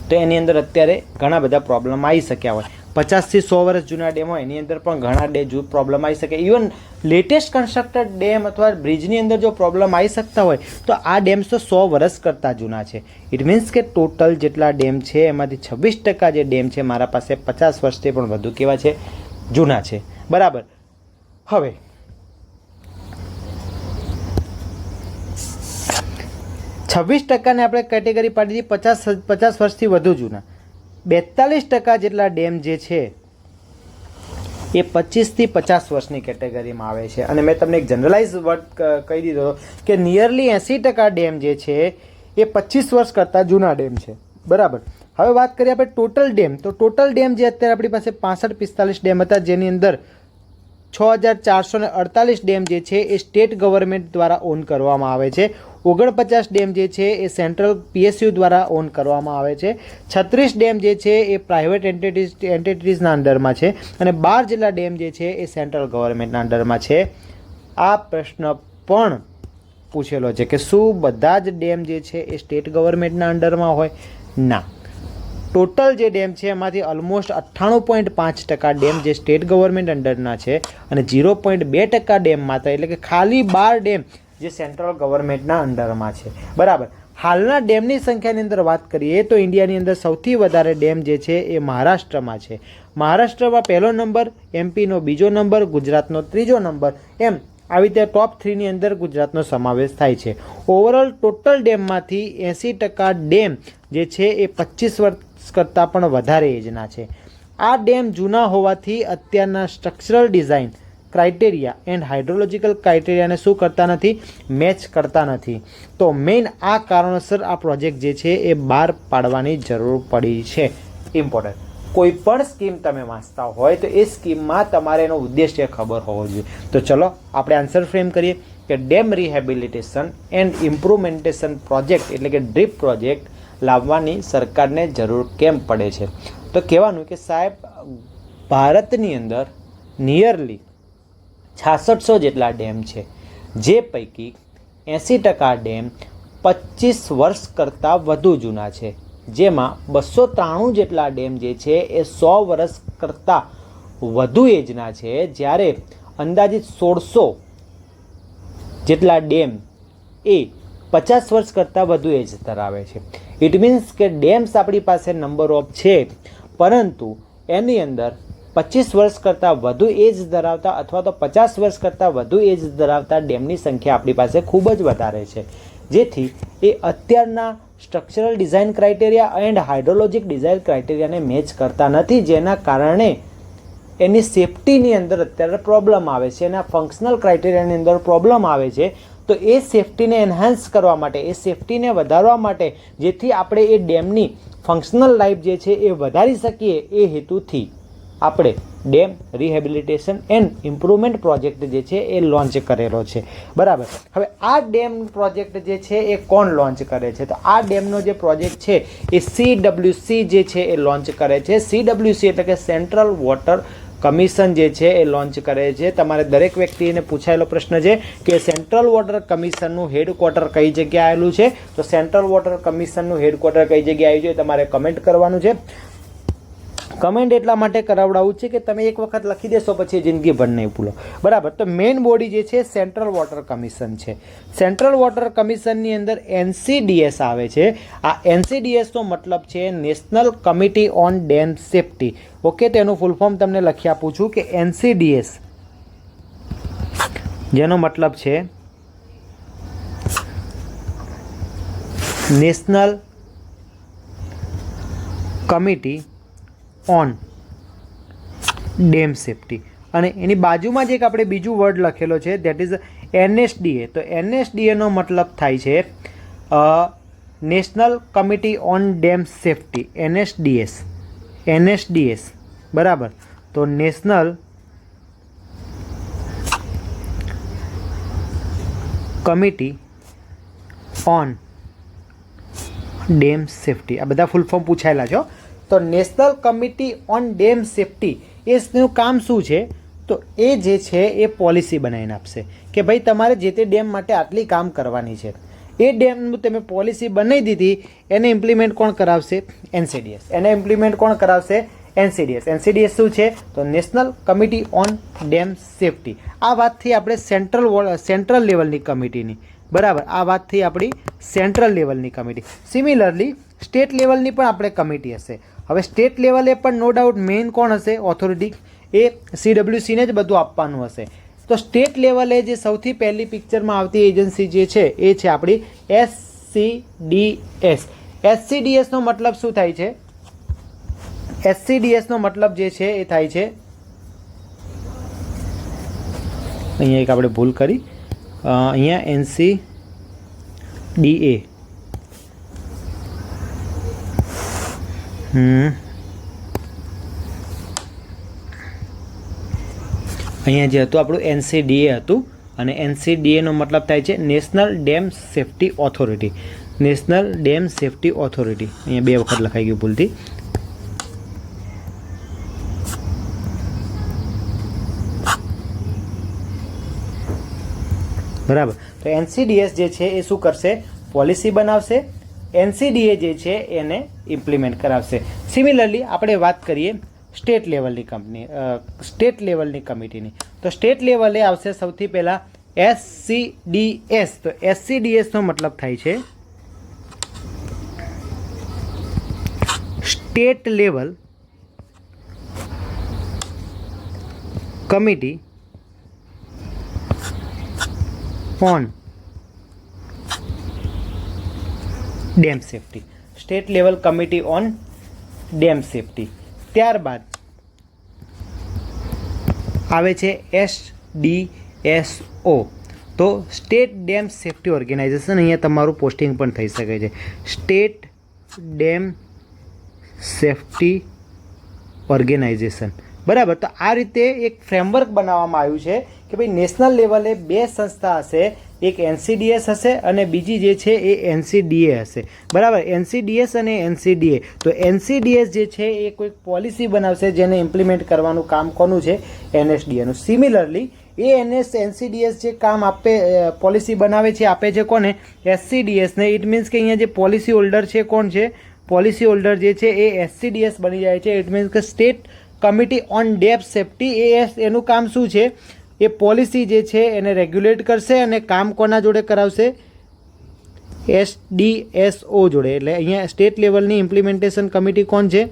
તો એની અંદર અત્યારે ઘણા બધા પ્રોબ્લેમ આવી શક્યા હોય. 50 થી 100 વર્ષ જૂના ડેમ હોય એની અંદર પણ ઘણા પ્રોબ્લેમ આવી શકે. ઇવન લેટેસ્ટ કન્સ્ટ્રક્ટેડ ડેમ અથવા બ્રિજની અંદર જો પ્રોબ્લેમ આવી શકતા હોય તો આ ડેમ્સ તો 100 વર્ષ કરતાં જૂના છે. ઇટ મીન્સ કે ટોટલ જેટલા ડેમ છે એમાંથી 26% જે ડેમ છે મારા પાસે 50 વર્ષથી પણ વધુ કેવા છે જૂના છે. બરાબર. હવે 26%ને આપણે કેટેગરી પાડી દીધી 50 વર્ષથી વધુ જૂના. 42% જેટલા ડેમ જે છે એ 25 થી 50 વર્ષની કેટેગરીમાં આવે છે. અને મેં તમને એક જનરલાઇઝ વર્ડ કહી દીધો કે નિયરલી 80% ડેમ જે છે એ 25 વર્ષ કરતાં જૂના ડેમ છે. બરાબર. હવે વાત કરીએ આપણે ટોટલ ડેમ. તો ટોટલ ડેમ જે અત્યારે આપણી પાસે 6545 ડેમ હતા જેની અંદર 6448 ડેમ જે છે એ સ્ટેટ ગવર્મેન્ટ દ્વારા ઓન કરવામાં આવે છે. 49 ડેમ જે છે એ સેન્ટ્રલ PSU દ્વારા ઓન કરવામાં આવે છે. 36 ડેમ જે છે એ પ્રાઇવેટ એન્ટિટીઝના અંડરમાં છે અને 12 જેટલા ડેમ જે છે એ સેન્ટ્રલ ગવર્મેન્ટના અંડરમાં છે. આ પ્રશ્ન પણ પૂછેલો છે કે શું બધા જ ડેમ જે છે એ સ્ટેટ ગવર્મેન્ટના અંડરમાં હોય? ના. ટોટલ જે ડેમ છે એમાંથી ઓલમોસ્ટ 98.5% ડેમ જે સ્ટેટ ગવર્મેન્ટ અંડરના છે અને 0.2% ડેમ માત્ર એટલે કે ખાલી 12 ડેમ જે સેન્ટ્રલ ગવર્મેન્ટના અંડરમાં છે. બરાબર. હાલના ડેમની સંખ્યાની અંદર વાત કરીએ તો ઇન્ડિયાની અંદર સૌથી વધારે ડેમ જે છે એ મહારાષ્ટ્રમાં છે. મહારાષ્ટ્રમાં પહેલો નંબર, એમપીનો બીજો નંબર, ગુજરાતનો ત્રીજો નંબર, એમ આવી રીતે ટોપ 3ની અંદર ગુજરાતનો સમાવેશ થાય છે. ઓવરઓલ ટોટલ ડેમમાંથી 80% ડેમ જે છે એ 25 વર્ષ કરતાં પણ વધારે એજના છે. આ ડેમ જૂના હોવાથી અત્યારના structural design criteria and hydrological ક્રાઇટેરિયાને શું કરતા નથી? મેચ કરતા નથી. તો મેઇન આ કારણોસર આ પ્રોજેક્ટ જે છે એ બહાર પાડવાની જરૂર પડી છે. ઇમ્પોર્ટન્ટ. કોઈ પણ સ્કીમ તમે વાંચતા હોય તો એ સ્કીમમાં તમારે એનો ઉદ્દેશ્ય ખબર હોવો જોઈએ. તો ચલો આપણે આન્સર ફ્રેમ કરીએ કે ડેમ રિહેબિલિટેશન એન્ડ ઇમ્પ્રુવમેન્ટેશન પ્રોજેક્ટ એટલે કે ડ્રીપ પ્રોજેક્ટ લાવવાની સરકારને જરૂર કેમ પડે છે? તો કહેવાનું કે સાહેબ ભારતની અંદર નિયરલી 6600 જેટલા ડેમ છે જે પૈકી 80% ડેમ 25 વર્ષ કરતાં વધુ જૂના છે, જેમાં 293 જેટલા ડેમ જે છે એ 100 વર્ષ કરતાં વધુ એજના છે, જ્યારે અંદાજિત 1600 જેટલા ડેમ એ 50 વર્ષ કરતાં વધુ એજ ધરાવે છે. ઇટ મીન્સ કે ડેમ્સ આપણી પાસે નંબર ઓફ છે પરંતુ એની અંદર 25 વર્ષ કરતાં વધુ એજ ધરાવતા અથવા તો 50 વર્ષ કરતાં વધુ એજ ધરાવતા ડેમની સંખ્યા આપણી પાસે ખૂબ જ વધારે છે, જેથી એ અત્યારના structural design criteria and hydrologic design ક્રાઇટેરિયાને મેચ કરતા નથી, જેના કારણે એની સેફટીની અંદર અત્યારે પ્રોબ્લેમ આવે છે, એના ફંક્શનલ ક્રાઇટેરિયાની અંદર પ્રોબ્લેમ આવે છે. તો એ સેફટીને એન્હાન્સ કરવા માટે, એ સેફટીને વધારવા માટે, જેથી આપણે એ ડેમની ફંક્શનલ લાઈફ જે છે એ વધારી શકીએ, એ હેતુથી આપણે dam rehabilitation and improvement project જે છે એ લોન્ચ કરેલો છે, બરાબર. હવે આ ડેમ પ્રોજેક્ટ જે છે એ કોણ લોન્ચ કરે છે? તો આ ડેમનો જે પ્રોજેક્ટ છે એ CWC જે છે એ લોન્ચ કરે છે. CWC એટલે કે સેન્ટ્રલ વોટર કમિશન જે છે એ લોન્ચ કરે છે. તમારે દરેક વ્યક્તિને પૂછાયેલો પ્રશ્ન છે કે સેન્ટ્રલ વોટર કમિશનનું હેડક્વાર્ટર કઈ જગ્યાએ આવેલું છે? તો સેન્ટ્રલ વોટર કમિશનનું હેડક્વાર્ટર કઈ જગ્યાએ આવ્યું છે તમારે કમેન્ટ કરવાનું છે. કમેન્ટ એટલા માટે કરાવડાવું છે કે તમે એક વખત લખી દેશો પછી જિંદગીભર નહીં ભૂલો, બરાબર. તો મેઇન બોડી જે છે સેન્ટ્રલ વોટર કમિશન છે. સેન્ટ્રલ વોટર કમિશનની અંદર NCDS આવે છે. આ NCDSનો મતલબ છે national committee on dam safety. Okay, તેનું ફૂલ ફોર્મ તમને લખી આપું છું કે NCDS, જેનો મતલબ છે national committee on dam safety. અને એની બાજુમાં જ એક આપણે બીજું વર્ડ લખેલો છે દેટ ઇઝ NSDA. તો NSDAનો મતલબ થાય છે national committee on dam safety, NSDS, બરાબર. તો national committee on dam safety. આ બધા ફૂલ ફોર્મ પૂછાયેલા છો. તો national committee on dam safety એનું કામ શું છે? તો એ જે છે એ પોલિસી બનાવીને આપશે કે ભાઈ તમારે જે તે ડેમ માટે આટલી કામ કરવાની છે. એ ડેમનું તમે પોલિસી બનાવી દીધી, એને ઇમ્પ્લિમેન્ટ કોણ કરાવશે? NCDS. એને ઇમ્પ્લિમેન્ટ કોણ કરાવશે? NCDS. NCDS શું છે? તો national committee on dam safety. આ વાતથી આપણે સેન્ટ્રલ લેવલની કમિટીની, બરાબર. આ વાતથી આપણી સેન્ટ્રલ લેવલની કમિટી. સિમિલરલી સ્ટેટ લેવલની પણ આપણે કમિટી હશે. હવે સ્ટેટ લેવલે પણ નો ડાઉટ મેઇન કોણ હશે? ઓથોરિટી. એ CWC ને જ બધું આપવાનું હશે. તો સ્ટેટ લેવલે જે સૌથી પહેલી પિક્ચરમાં આવતી એજન્સી જે છે એ છે આપણી SCDS. SCDSનો મતલબ શું થાય છે? SCDSનો મતલબ જે છે એ થાય છે, અહીંયા એક આપણે ભૂલ કરી, અહીંયા NCDA અહીંયા જે હતું આપણું NCDA હતું. અને NCDAનો મતલબ થાય છે national dam safety authority. National dam safety authority. અહીંયા બે વખત લખાઈ ગયું ભૂલથી. બરાબર. તો NCDS જે છે એ શું કરશે? પોલિસી બનાવશે. NCDA જે છે એને ઇમ્પ્લિમેન્ટ કરાવશે. સિમિલરલી આપણે વાત કરીએ સ્ટેટ લેવલની કમિટીની. તો સ્ટેટ લેવલે આવશે સૌથી પહેલાં SCDS. તો SCDSનો મતલબ થાય છે state level committee on dam safety. State level committee on dam safety. ત્યારબાદ આવે છે SDSO. તો સ્ટેટ ડેમ સેફ્ટી ઓર્ગેનાઇઝેશન. અહીંયા તમારું પોસ્ટિંગ પણ થઈ શકે છે. સ્ટેટ ડેમ સેફ્ટી ઓર્ગેનાઇઝેશન, બરાબર. તો આ રીતે એક ફ્રેમવર્ક બનાવવામાં આવ્યું છે કે ભાઈ નેશનલ લેવલે બે સંસ્થા હશે, એક NCDS હશે અને બીજી જે છે એ NCDA હશે, બરાબર. NCDS અને NCDA. તો NCDS જે છે એ કોઈ પોલિસી બનાવશે જેને ઇમ્પ્લિમેન્ટ કરવાનું કામ કોનું છે? NSDAનું. સિમિલરલી એ NCDS જે કામ આપે, પોલિસી બનાવે છે, આપે છે કોને? SCDS ને. ઇટ મીન્સ કે અહીંયા જે પોલિસી હોલ્ડર છે કોણ છે? પોલિસી હોલ્ડર જે છે એ SCDS બની જાય છે. ઇટ મીન્સ કે state committee on dam safety. એનું કામ શું છે? એ પોલિસી જે છે એને રેગ્યુલેટ કરશે અને કામ કોના જોડે કરાવશે? SDSO જોડે. એટલે અહીંયા સ્ટેટ લેવલની ઇમ્પ્લિમેન્ટેશન કમિટી કોણ છે?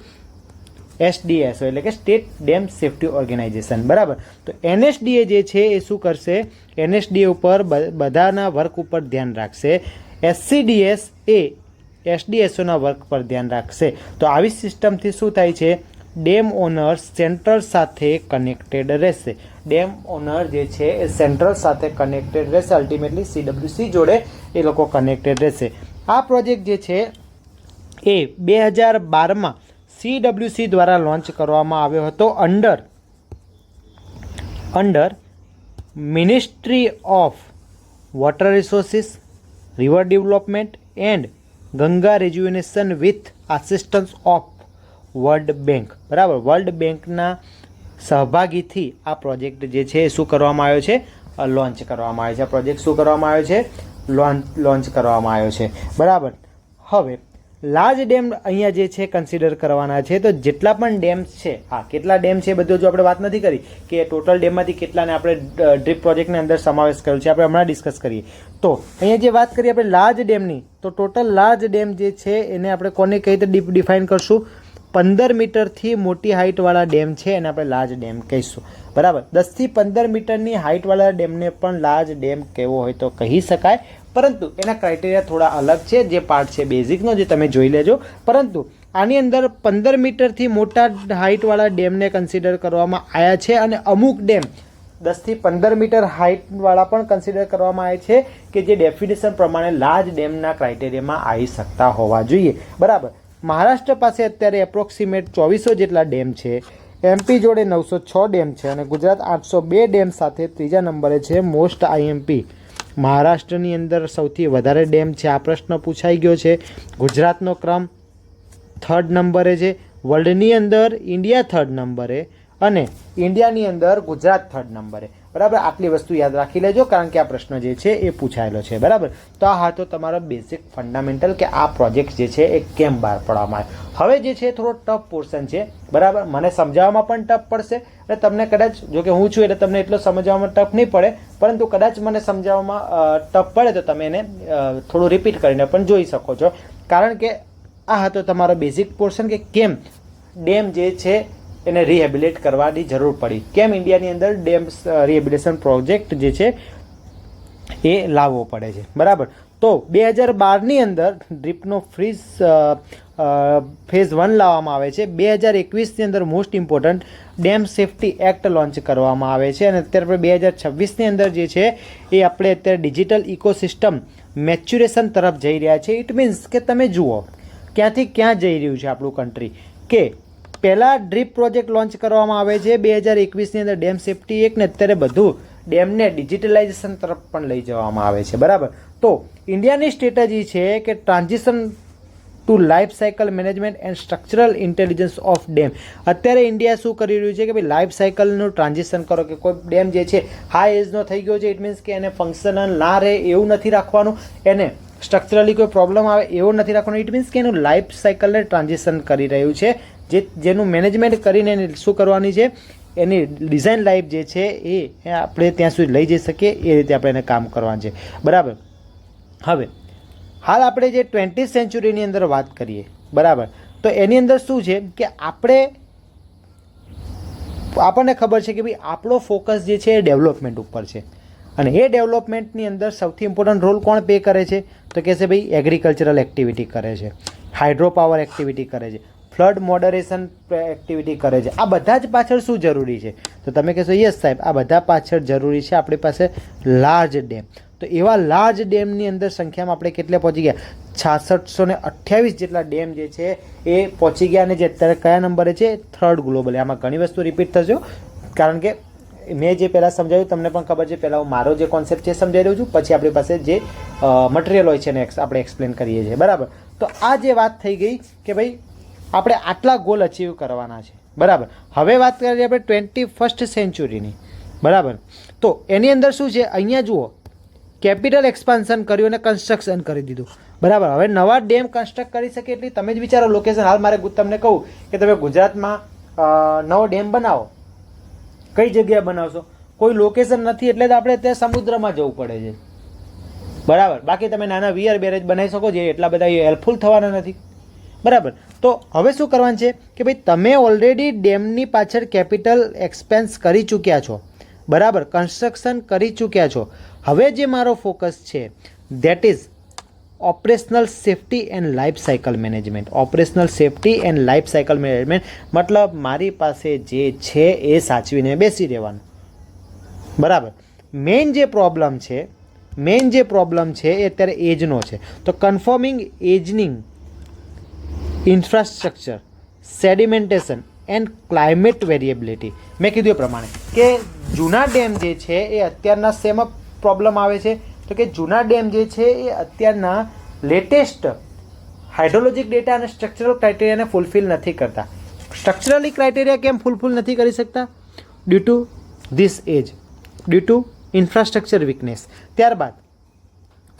SDSO એટલે કે સ્ટેટ ડેમ સેફ્ટી ઓર્ગેનાઇઝેશન, બરાબર. તો NSDA જે છે એ શું કરશે? NSDA ઉપર બધાના વર્ક ઉપર ધ્યાન રાખશે. SCDS એ SDSOના વર્ક પર ધ્યાન રાખશે. તો આવી સિસ્ટમથી શું થાય છે? ડેમ ઓનર સેન્ટ્રલ સાથે કનેક્ટેડ રહેશે. ડેમ ઓનર જે છે એ સેન્ટ્રલ સાથે કનેક્ટેડ રહેશે. અલ્ટિમેટલી CWC જોડે એ લોકો કનેક્ટેડ રહેશે. આ પ્રોજેક્ટ જે છે એ 2012માં CWC દ્વારા લોન્ચ કરવામાં આવ્યો હતો under under Ministry of Water Resources, River Development and Ganga Rejuvenation with assistance of world bank. બરાબર, વર્લ્ડ બેંકના સહભાગીથી આ પ્રોજેક્ટ જે છે એ શું કરવામાં આવ્યો છે? લોન્ચ કરવામાં આવ્યો છે. આ પ્રોજેક્ટ શું કરવામાં આવ્યો છે? લોન્ચ કરવામાં આવ્યો છે. બરાબર. હવે લાર્જ ડેમ અહીંયા જે છે કન્સિડર કરવાના છે. તો જેટલા પણ ડેમ્સ છે, હા કેટલા ડેમ છે બધું જો આપણે વાત નથી કરી કે ટોટલ ડેમમાંથી કેટલાને આપણે ડ્રીપ પ્રોજેક્ટની અંદર સમાવેશ કર્યો છે, આપણે હમણાં ડિસ્કસ કરીએ. તો અહીંયા જે વાત કરીએ આપણે લાર્જ ડેમની, તો ટોટલ લાર્જ ડેમ જે છે એને આપણે કોને કઈ રીતે ડિફાઇન કરશું? 15 મીટરથી મોટી હાઇટવાળા ડેમ છે એને આપણે લાર્જ ડેમ કહીશું. બરાબર. 10 થી 15 મીટરની હાઇટવાળા ડેમને પણ લાર્જ ડેમ કહેવો હોય તો કહી શકાય, પરંતુ એના ક્રાઇટેરિયા થોડા અલગ છે. જે પાર્ટ છે બેઝિકનો જે તમે જોઈ લેજો. પરંતુ આની અંદર 15 મીટરથી મોટા હાઇટવાળા ડેમને કન્સિડર કરવામાં આવ્યા છે અને અમુક ડેમ 10 થી 15 મીટર હાઇટવાળા પણ કન્સિડર કરવામાં આવે છે કે જે ડેફિનેશન પ્રમાણે લાર્જ ડેમના ક્રાઇટેરિયામાં આવી શકતા હોવા જોઈએ. બરાબર. મહારાષ્ટ્ર પાસે અત્યારે એપ્રોક્સિમેટ 2400 જેટલા ડેમ છે, એમપી જોડે 906 ડેમ છે અને ગુજરાત 802 ડેમ સાથે ત્રીજા નંબરે છે મોસ્ટ આઈએમપી. મહારાષ્ટ્રની અંદર સૌથી વધારે ડેમ છે, આ પ્રશ્ન પૂછાઈ ગયો છે. ગુજરાતનો ક્રમ 3rd નંબરે છે, વર્લ્ડની અંદર ઇન્ડિયા 3rd નંબરે અને ઇન્ડિયાની અંદર ગુજરાત 3rd નંબરે. બરાબર. આટલી વસ્તુ યાદ રાખી લેજો કારણ કે આ પ્રશ્ન જે છે એ પૂછાયેલો છે. બરાબર. તો આ હતો તમારો બેઝિક ફંડામેન્ટલ કે આ પ્રોજેક્ટ જે છે એ કેમ બહાર પાડવામાં આવ્યો. હવે જે છે થોડો ટફ પોર્શન છે. બરાબર. મને સમજાવવામાં પણ ટફ પડશે અને તમને કદાચ, જો કે હું છું એટલે તમને એટલો સમજાવવામાં ટફ નહીં પડે, પરંતુ કદાચ મને સમજાવવામાં ટફ પડે તો તમે એને થોડું રિપીટ કરીને પણ જોઈ શકો છો. કારણ કે આ હતો તમારો બેઝિક પોર્શન કે કેમ ડેમ જે છે એને રિહેબિલિટ કરવાની જરૂર પડી, કેમ ઇન્ડિયાની અંદર ડેમ રિહેબિલિટેશન પ્રોજેક્ટ જે છે એ લાવવો પડે છે. બરાબર. તો 2012ની અંદર ડ્રીપનો ફેઝ 1 લાવવામાં આવે છે. 2021ની અંદર most important dam safety act launch કરવામાં આવે છે અને અત્યારે 2026ની અંદર જે છે એ આપણે અત્યારે ડિજિટલ ઇકોસિસ્ટમ મેચ્યુરેશન તરફ જઈ રહ્યા છે. ઇટ મીન્સ કે તમે જુઓ ક્યાંથી ક્યાં જઈ રહ્યું છે આપણું કન્ટ્રી. કે પહેલાં ડ્રીપ પ્રોજેક્ટ લોન્ચ કરવામાં આવે છે 2021ની અંદર ડેમ સેફ્ટી એક્ટ, ને અત્યારે બધું ડેમને ડિજિટલાઇઝેશન તરફ પણ લઈ જવામાં આવે છે. બરાબર. તો ઇન્ડિયાની સ્ટ્રેટેજી છે કે transition to life cycle management and structural intelligence of dam. અત્યારે ઇન્ડિયા શું કરી રહ્યું છે કે ભાઈ લાઈફ સાયકલનું ટ્રાન્ઝિશન કરો, કે કોઈ ડેમ જે છે હાઈ એજનો થઈ ગયો છે, ઇટ મીન્સ કે એને ફંક્શનલ ના રહે એવું નથી રાખવાનું, એને સ્ટ્રક્ચરલી કોઈ પ્રોબ્લેમ આવે એવું નથી રાખવાનું. ઇટ મીન્સ કે એનું લાઈફ સાયકલને ટ્રાન્ઝિશન કરી રહ્યું છે, જેનું મેનેજમેન્ટ કરીને શું કરવાની છે, એની ડિઝાઇન લાઈફ જે છે એ આપણે ત્યાં સુધી લઈ જઈ શકીએ એ રીતે આપણે એને કામ કરવાનું છે. બરાબર. હવે હાલ આપણે જે 20th સેન્ચુરીની અંદર વાત કરીએ. બરાબર. તો એની અંદર શું છે કે આપણને ખબર છે કે ભાઈ આપણો ફોકસ જે છે એ ડેવલપમેન્ટ ઉપર છે અને એ ડેવલપમેન્ટની અંદર સૌથી ઇમ્પોર્ટન્ટ રોલ કોણ પ્લે કરે છે? તો કહેશે ભાઈ એગ્રીકલ્ચરલ એક્ટિવિટી કરે છે, હાઇડ્રો પાવર એક્ટિવિટી કરે છે, ફ્લડ મોડરેશન એક્ટિવિટી કરે છે. આ બધા જ પાછળ શું જરૂરી છે? તો તમે કહેશો યસ સાહેબ, આ બધા પાછળ જરૂરી છે આપણી પાસે લાર્જ ડેમ. તો એવા લાર્જ ડેમની અંદર સંખ્યામાં આપણે કેટલે પહોંચી ગયા? 6628 જેટલા ડેમ જે છે એ પહોંચી ગયા અને જે અત્યારે કયા નંબરે છે? 3rd global. આમાં ઘણી વસ્તુ રિપીટ થશે કારણ કે મેં જે પહેલાં સમજાવ્યું તમને પણ ખબર છે. પહેલાં હું મારો જે કોન્સેપ્ટ છે સમજાવી રહ્યો છું, પછી આપણી પાસે જે મટીરિયલ હોય છે એને આપણે એક્સપ્લેન કરીએ છીએ. બરાબર. તો આ જે વાત થઈ ગઈ કે ભાઈ આપણે આટલા ગોલ અચીવ કરવાના છે. બરાબર. હવે વાત કરીએ આપણે 21st સેન્ચુરીની. બરાબર. તો એની અંદર શું છે? અહીંયા જુઓ, કેપિટલ એક્સપાન્શન કર્યું અને કન્સ્ટ્રક્શન કરી દીધું. બરાબર. હવે નવા ડેમ કન્સ્ટ્રક્ટ કરી શકે એટલી તમે જ વિચારો લોકેશન. હાલ મારે તમને કહું કે તમે ગુજરાતમાં નવો ડેમ બનાવો, કઈ જગ્યાએ બનાવશો? કોઈ લોકેશન નથી એટલે તો આપણે ત્યાં સમુદ્રમાં જવું પડે છે. બરાબર. બાકી તમે નાના વીઆર બેરેજ બનાવી શકો છો, એટલા બધા હેલ્પફુલ થવાના નથી. બરાબર. તો હવે શું કરવાનું છે કે ભાઈ તમે ઓલરેડી ડેમની પાછળ કેપિટલ એક્સપેન્સ કરી ચૂક્યા છો. બરાબર. કન્સ્ટ્રક્શન કરી ચૂક્યા છો. હવે જે મારો ફોકસ છે that is operational safety and life cycle management. Operational safety and life cycle management મતલબ મારી પાસે જે છે એ સાચવીને બેસી રહેવાનું. બરાબર. મેઇન જે પ્રોબ્લેમ છે એ અત્યારે એજનો છે. તો conforming એજનિંગ infrastructure, સેડિમેન્ટેશન and climate variability. મેં કીધું એ પ્રમાણે કે જૂના ડેમ જે છે એ અત્યારના શેમાં પ્રોબ્લેમ આવે છે? તો કે જૂના ડેમ જે છે એ અત્યારના લેટેસ્ટ હાઇડ્રોલોજિક ડેટા અને સ્ટ્રક્ચરલ ક્રાઇટેરિયાને ફૂલફિલ નથી કરતા. સ્ટ્રક્ચરલી ક્રાઇટેરિયા કેમ ફૂલફિલ નથી કરી શકતા? Due to this age, due to infrastructure weakness. ત્યારબાદ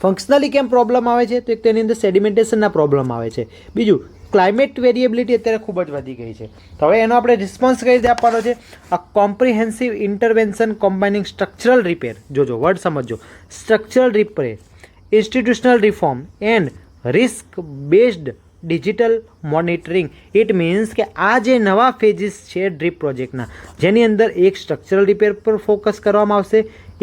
ફંક્શનલી કેમ પ્રોબ્લેમ આવે છે? તો એક તેની અંદર સેડિમેન્ટેશનના પ્રોબ્લેમ આવે છે. બીજું, ક્લાઇમેટ વેરિએબિલિટી અત્યારે ખૂબ જ વધી ગઈ છે. તો હવે એનો આપણે રિસ્પોન્સ કઈ રીતે આપવાનો છે? અ કોમ્પ્રિહેન્સિવ ઇન્ટરવેન્શન કોમ્બાઇનિંગ સ્ટ્રક્ચરલ રિપેર, જોજો વર્ડ સમજો, structural repair, institutional reform and risk based digital monitoring. It means કે આ જે નવા ફેઝિસ છે ડ્રીપ પ્રોજેક્ટના, જેની અંદર એક સ્ટ્રક્ચરલ રિપેર પર ફોકસ કરવામાં આવશે,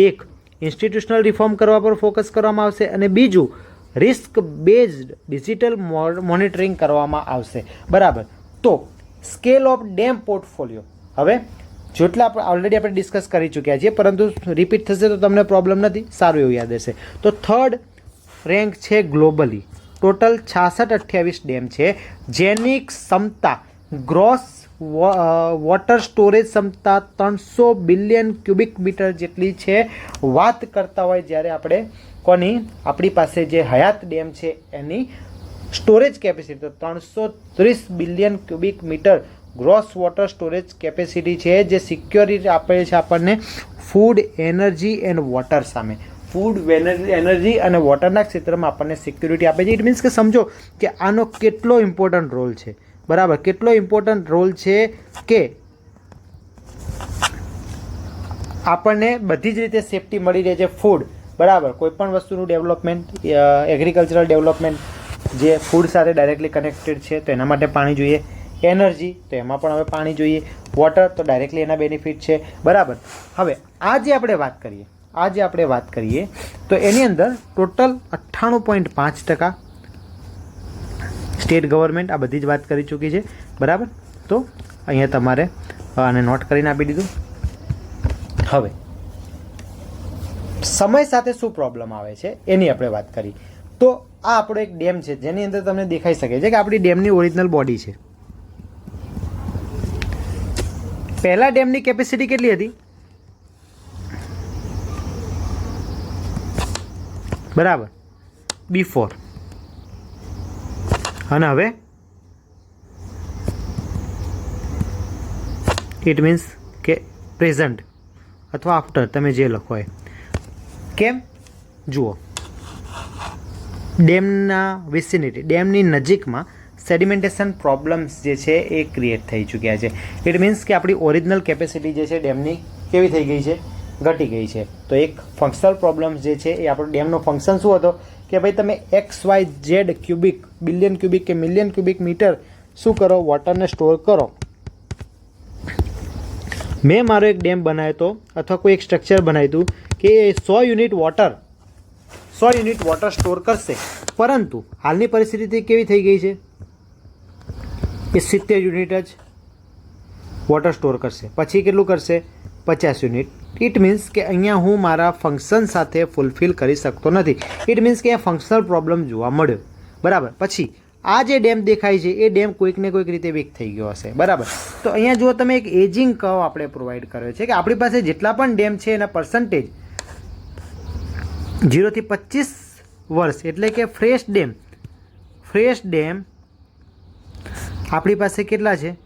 એક ઇન્સ્ટિટ્યુશનલ રિફોર્મ કરવા પર ફોકસ કરવામાં આવશે અને બીજું રિસ્ક બેઝડ ડિજિટલ મોનિટરિંગ કરવામાં આવશે. બરાબર. તો સ્કેલ ઓફ ડેમ પોર્ટફોલિયો, હવે જેટલા આપણે ઓલરેડી આપણે ડિસ્કસ કરી ચૂક્યા છીએ, પરંતુ રિપીટ થશે તો તમને પ્રોબ્લેમ નથી, સારું એવું યાદ રહેશે. તો થર્ડ રેન્ક છે ગ્લોબલી. ટોટલ 66-28 ડેમ છે જેની ક્ષમતા ગ્રોસ વોટર સ્ટોરેજ ક્ષમતા 300 બિલિયન ક્યુબિક મીટર જેટલી છે. વાત કરતા હોય જ્યારે આપણે કોની, આપણી પાસે જે હયાત ડેમ છે એની સ્ટોરેજ કેપેસિટી તો 330 billion cubic meter gross water storage capacity છે, જે સિક્યોરિટી આપે છે આપણને ફૂડ, એનર્જી એન્ડ વોટર સામે. ફૂડ, એનર્જી અને વોટરના ક્ષેત્રમાં આપણને સિક્યોરિટી આપે છે. ઇટ મીન્સ કે સમજો કે આનો કેટલો ઇમ્પોર્ટન્ટ રોલ છે. બરાબર. કેટલો ઇમ્પોર્ટન્ટ રોલ છે કે આપણને બધી જ રીતે સેફટી મળી રહે છે. ફૂડ, બરાબર, કોઈ પણ વસ્તુનું ડેવલપમેન્ટ, એગ્રીકલ્ચરલ ડેવલપમેન્ટ જે ફૂડ સાથે ડાયરેક્ટલી કનેક્ટેડ છે તો એના માટે પાણી જોઈએ. એનર્જી, તો એમાં પણ હવે પાણી જોઈએ. વોટર, તો ડાયરેક્ટલી એના બેનિફિટ છે. બરાબર. હવે આ જે આપણે વાત કરીએ તો એની અંદર ટોટલ 98.5% સ્ટેટ ગવર્મેન્ટ આ બધી જ વાત કરી ચૂકી છે. બરાબર. તો અહીંયા તમારે આને નોટ કરીને આપી દીધું. હવે સમય સાથે શું પ્રોબ્લેમ આવે છે એની આપણે વાત કરી. તો આ આપણો એક ડેમ છે જેની અંદર તમને દેખાઈ શકે છે કે આપણી ડેમની ઓરિજિનલ બોડી છે. પહેલા ડેમની કેપેસિટી કેટલી હતી? બરાબર. બિફોર. અને હવે ઇટ મીન્સ કે પ્રેઝન્ટ અથવા આફ્ટર, તમે જે લખો એ. કેમ? જુઓ, ડેમના વિસિનિટી, ડેમની નજીકમાં સેડિમેન્ટેશન પ્રોબ્લેમ્સ જે છે એ ક્રિએટ થઈ ચૂક્યા છે. ઇટ મીન્સ કે આપણી ઓરિજિનલ કેપેસિટી જે છે ડેમની કેવી થઈ ગઈ છે? ઘટી ગઈ છે. તો એક ફંક્શનલ પ્રોબ્લેમ્સ જે છે એ આપણો ડેમનો ફંક્શન શું હતો કે ભાઈ તમે XYZ ક્યુબિક, બિલિયન ક્યુબિક કે મિલિયન ક્યુબિક મીટર શું કરો? વોટરને સ્ટોર કરો. મેં મારો એક ડેમ બનાવ્યો હતો અથવા કોઈ એક સ્ટ્રક્ચર બનાવ્યું હતું કે 100 યુનિટ વોટર સ્ટોર કરશે, પરંતુ હાલની પરિસ્થિતિ કેવી થઈ ગઈ છે? એ 70 યુનિટ જ વોટર સ્ટોર કરશે. પછી કેટલું કરશે? 50 યુનિટ. ઇટ મીન્સ કે અહીંયા હું મારા ફંક્શન સાથે ફૂલફિલ કરી શકતો નથી. ઇટ મીન્સ કે આ ફંક્શનલ પ્રોબ્લેમ જોવા મળ્યો. બરાબર. પછી આ જે ડેમ દેખાય છે એ ડેમ કોઈક ને કોઈક રીતે વીક થઈ ગયો હશે. બરાબર. તો અહીંયા જો તમે એક એજિંગ કર્વ આપણે પ્રોવાઈડ કર્યો છે કે આપણી પાસે જેટલા પણ ડેમ છે એના પર્સન્ટેજ 0 થી 25 વર્ષ, એટલે કે ફ્રેશ ડેમ આપણી પાસે કેટલા છે?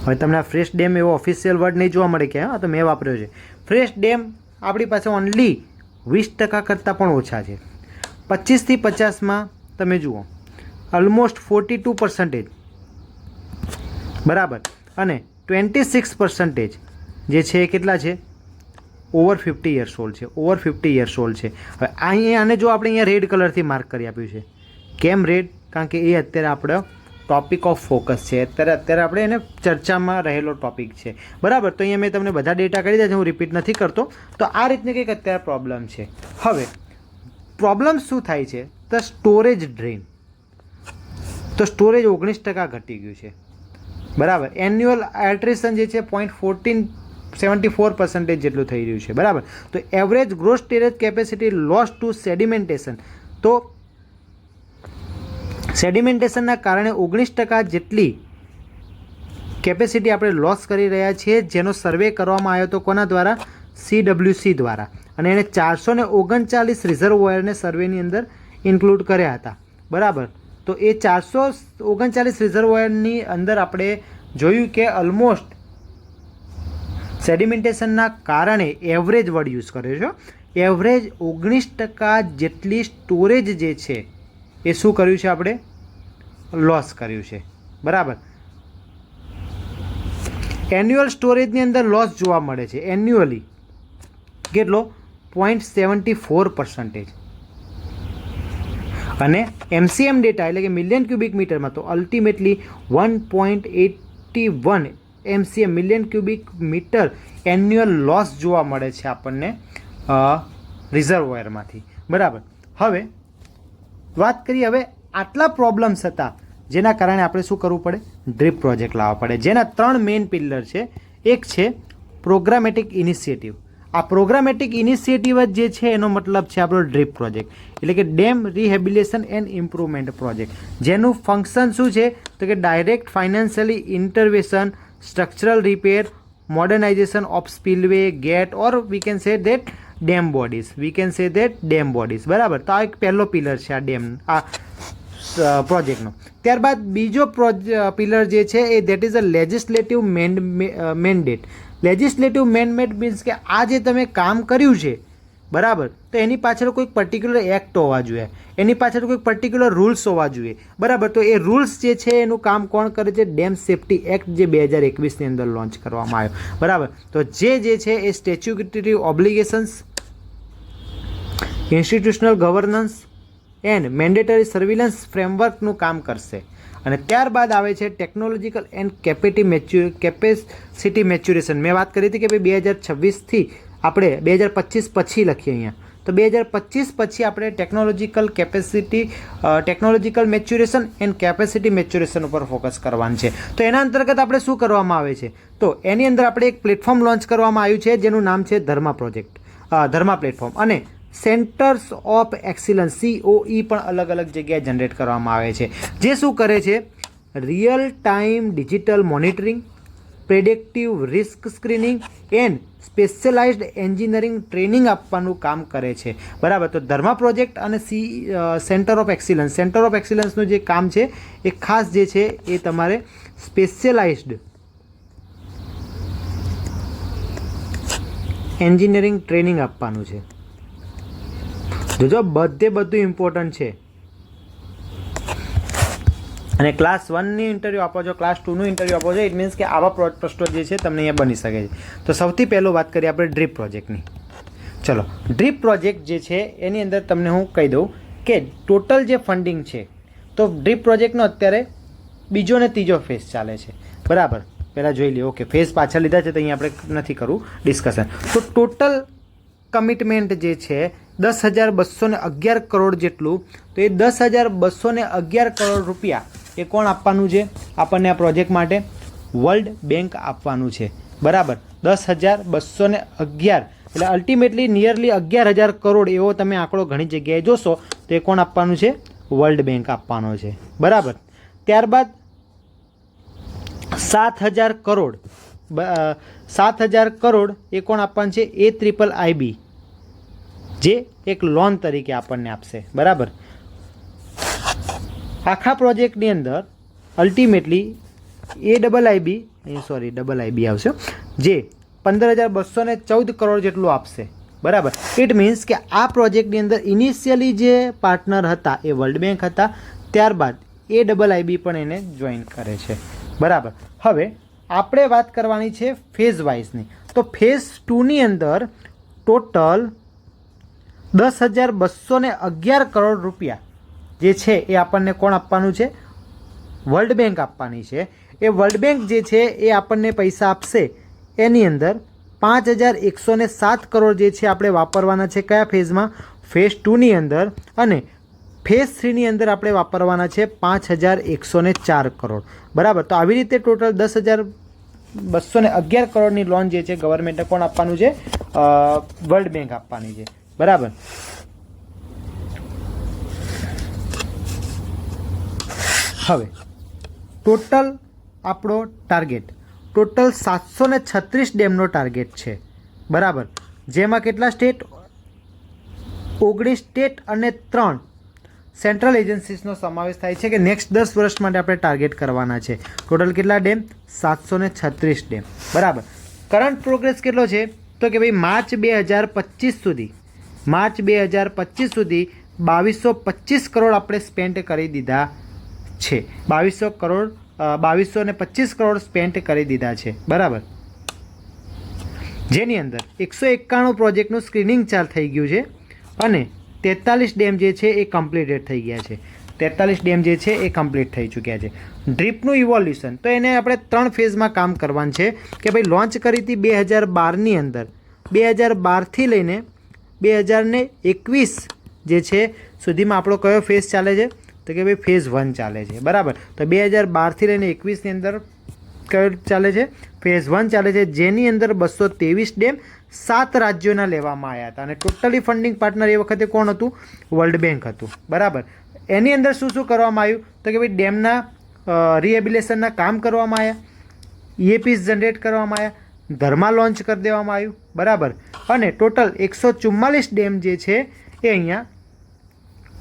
હવે તમને આ ફ્રેશ ડેમ એવો ઓફિશિયલ વર્ડ નહીં જોવા મળે કે હા, તો મેં વાપર્યો છે. ફ્રેશ ડેમ આપણી પાસે ઓનલી 20% કરતાં પણ ઓછા છે. 25 થી 50માં તમે જુઓ ઓલમોસ્ટ 42%. બરાબર. અને 26% જે છે એ કેટલા છે? ઓવર 50 યર્સ ઓલ્ડ છે. હવે અહીંયા આને જો આપણે અહીંયા રેડ કલરથી માર્ક કરી આપ્યું છે. કેમ રેડ? કારણ કે એ અત્યારે આપણો ટોપિક ઓફ ફોકસ છે. અત્યારે આપણે એને ચર્ચામાં રહેલો ટોપિક છે. બરાબર. તો અહીંયા મેં તમને બધા ડેટા કરી દીધા છે, હું રિપીટ નથી કરતો. તો આ રીતની કંઈક અત્યારે પ્રોબ્લેમ છે. હવે પ્રોબ્લેમ શું થાય છે? તો સ્ટોરેજ ડ્રેન. તો સ્ટોરેજ 19% ઘટી ગયું છે. બરાબર. એન્યુઅલ એટ્રિશન જે છે 0.74% જેટલું થઈ રહ્યું છે. બરાબર. તો average gross storage capacity loss to sedimentation. તો સેડિમેન્ટેશનના કારણે 19% જેટલી કેપેસિટી આપણે લોસ કરી રહ્યા છીએ, જેનો સર્વે કરવામાં આવ્યો હતો કોના દ્વારા? CWC દ્વારા, અને એને 439 રિઝર્વોયરને સર્વેની અંદર ઇન્ક્લુડ કર્યા હતા. બરાબર. તો એ 439 રિઝર્વોયરની અંદર આપણે જોયું કે ઓલમોસ્ટ સેડિમેન્ટેશનના કારણે એવરેજ વર્ડ યુઝ કર્યો છે. એવરેજ 19% જેટલી સ્ટોરેજ જે છે એ શું કર્યું છે? આપણે લોસ કર્યું છે. બરાબર. એન્યુઅલ સ્ટોરેજની અંદર લોસ જોવા મળે છે. એન્યુઅલી કેટલો? 0.74%. અને MCM ડેટા એટલે કે મિલિયન ક્યુબિક મીટરમાં તો ultimately 1.81 MCM million cubic meter annual loss જોવા મળે છે આપણને રિઝર્વોયરમાંથી. બરાબર. હવે વાત કરીએ, હવે આટલા પ્રોબ્લેમ્સ હતા જેના કારણે આપણે શું કરવું પડે? ડ્રીપ પ્રોજેક્ટ લાવવા પડે, જેના 3 મેઇન પિલર છે. એક છે પ્રોગ્રામેટિક ઇનિશિયેટિવ. આ પ્રોગ્રામેટિક ઇનિશિયેટિવ જ જે છે એનો મતલબ છે આપણો ડ્રીપ પ્રોજેક્ટ, એટલે કે dam rehabilitation and improvement project, જેનું ફંક્શન શું છે? તો કે direct financially intervention, structural repair, modernisation of spillway, gate, or we can say that dam bodies. બરાબર. તો આ એક પહેલો પિલર છે આ ડેમ પ્રોજેક્ટનો. ત્યારબાદ બીજો પિલર જે છે એ that is a legislative mandate. Legislative mandate means કે આ જે તમે કામ કર્યું છે, બરાબર, તો એની પાછળ કોઈક પર્ટિક્યુલર એક્ટ હોવા જોઈએ, એની પાછળ કોઈક પર્ટિક્યુલર રૂલ્સ હોવા જોઈએ. બરાબર. તો એ રૂલ્સ જે છે એનું કામ કોણ કરે છે? ડેમ સેફ્ટી એક્ટ, જે 2021ની અંદર લોન્ચ કરવામાં આવ્યો. બરાબર. તો જે છે એ statutory obligations, institutional governance and mandatory surveillance ફ્રેમવર્કનું કામ કરશે. અને ત્યારબાદ આવે છે ટેકનોલોજીકલ એન્ડ કેપેસિટી મેચ્યુરેશન. મેં વાત કરી હતી કે ભાઈ 2026થી આપણે 2025 પછી લખીએ અહીંયા, તો 2025 પછી આપણે ટેકનોલોજીકલ મેચ્યુરેશન એન્ડ કેપેસિટી મેચ્યુરેશન ઉપર ફોકસ કરવાનું છે. તો એના અંતર્ગત આપણે શું કરવામાં આવે છે? તો એની અંદર આપણે એક પ્લેટફોર્મ લોન્ચ કરવામાં આવ્યું છે જેનું નામ છે ધર્મા પ્લેટફોર્મ. અને સેન્ટર્સ ઓફ એક્સિલન્સ COE પણ અલગ અલગ જગ્યાએ જનરેટ કરવામાં આવે છે, જે શું કરે છે? Real time digital monitoring, predictive risk screening and specialised engineering training આપવાનું કામ કરે છે. બરાબર. તો ધર્મા પ્રોજેક્ટ અને સેન્ટર ઓફ એક્સિલન્સનું જે કામ છે એ ખાસ જે છે એ તમારે સ્પેશિયલાઇઝ્ડ એન્જિનિયરિંગ ટ્રેનિંગ આપવાનું છે. જોજો બધું ઇમ્પોર્ટન્ટ છે. અને ક્લાસ 1ની ઇન્ટરવ્યૂ આપો છો, ક્લાસ 2નું ઇન્ટરવ્યૂ આપો છો, ઇટ મીન્સ કે આવા પ્રશ્નો જે છે તમને અહીંયા બની શકે છે. તો સૌથી પહેલું વાત કરીએ આપણે ડ્રીપ પ્રોજેક્ટની. ચલો, ડ્રીપ પ્રોજેક્ટ જે છે એની અંદર તમને હું કહી દઉં કે ટોટલ જે ફંડિંગ છે, તો ડ્રીપ પ્રોજેક્ટનો અત્યારે બીજો ને ત્રીજો ફેઝ ચાલે છે. બરાબર. પહેલાં જોઈ લઈએ. ઓકે, ફેઝ પાછળ લીધા છે તો અહીંયા આપણે નથી કરવું ડિસ્કશન. તો ટોટલ કમિટમેન્ટ જે છે 10,211 કરોડ જેટલું. તો એ 10,211 કરોડ રૂપિયા એ કોણ આપવાનું છે આપણને આ પ્રોજેક્ટ માટે? વર્લ્ડ બેંક આપવાનું છે. બરાબર. 10,211 એટલે અલ્ટિમેટલી નિયરલી 11,000 કરોડ એવો તમે આંકડો ઘણી જગ્યાએ જોશો તો એ કોણ આપવાનું છે? વર્લ્ડ બેંક આપવાનો છે. બરાબર. ત્યારબાદ 7,000 કરોડ એ કોણ આપવાનું છે? AIIB, જે એક લોન તરીકે આપણને આપશે. બરાબર. આખા પ્રોજેક્ટની અંદર અલ્ટિમેટલી AIIB આવશે, જે 15,214 કરોડ જેટલું આપશે. બરાબર. ઇટ મીન્સ કે આ પ્રોજેક્ટની અંદર ઇનિશિયલી જે પાર્ટનર હતા એ વર્લ્ડ બેંક હતા, ત્યારબાદ AIIB પણ એને જોઈન કરે છે. બરાબર. હવે આપણે વાત કરવાની છે ફેઝ વાઇઝની. તો ફેઝ 2ની અંદર ટોટલ 10,211 કરોડ રૂપિયા જે છે એ આપણને કોણ આપવાનું છે? વર્લ્ડ બેંક આપવાની છે. એ વર્લ્ડ બેંક જે છે એ આપણને પૈસા આપશે. એની અંદર 5,107 કરોડ જે છે આપણે વાપરવાના છે કયા ફેઝમાં? ફેઝ 2ની અંદર. અને ફેઝ 3ની અંદર આપણે વાપરવાના છે 5,104 કરોડ. બરાબર. તો આવી રીતે ટોટલ 10,211 કરોડની લોન જે છે ગવર્મેન્ટને કોણ આપવાનું છે? વર્લ્ડ બેંક આપવાની છે. બરાબર. હવે ટોટલ આપણો ટાર્ગેટ ટોટલ 736 ડેમનો ટાર્ગેટ છે, બરાબર. જેમાં કેટલા સ્ટેટ? 19 સ્ટેટ અને 3 સેન્ટ્રલ એજન્સીસનો સમાવેશ થાય છે કે નેક્સ્ટ 10 વર્ષ માટે આપણે ટાર્ગેટ કરવાના છે. ટોટલ કેટલા ડેમ? 736 ડેમ, બરાબર. કરંટ પ્રોગ્રેસ કેટલો છે? તો કે ભાઈ માર્ચ 2025 સુધી 2225 કરોડ આપણે સ્પેન્ડ કરી દીધા છે. 2225 કરોડ સ્પેન્ડ કરી દીધા છે, બરાબર. જેની અંદર 191 પ્રોજેક્ટનું સ્ક્રીનિંગ ચાલ થઈ ગયું છે અને 43 ડેમ જે છે એ કમ્પ્લીટેડ થઈ ગયા છે. 43 ડેમ જે છે એ કમ્પ્લીટ થઈ ચૂક્યા છે. ડ્રીપનું ઇવોલ્યુશન, તો એને આપણે 3 ફેઝમાં કામ કરવાનું છે કે ભાઈ લોન્ચ કરી હતી 2012ની અંદર. 2012થી લઈને 2021 જે છે સુધીમાં આપણો કયો ફેઝ ચાલે છે? તો કે ભાઈ ફેઝ 1 ચાલે છે, બરાબર. તો 2012થી લઈને 21ની અંદર કયો ચાલે છે? ફેઝ 1 ચાલે છે, જેની અંદર 223 ડેમ 7 રાજ્યોના લેવામાં આવ્યા હતા અને ટોટલી ફંડિંગ પાર્ટનર એ વખતે કોણ હતું? વર્લ્ડ બેંક હતું, બરાબર. એની અંદર શું શું કરવામાં આવ્યું? તો કે ભાઈ ડેમના રિહેબિલિટેશનના કામ કરવામાં આવ્યા, EAPs જનરેટ કરવામાં આવ્યા, ધર્મા લોન્ચ કરી દેવામાં આવ્યું, બરાબર. અને ટોટલ 144 ડેમ જે છે એ અહીંયા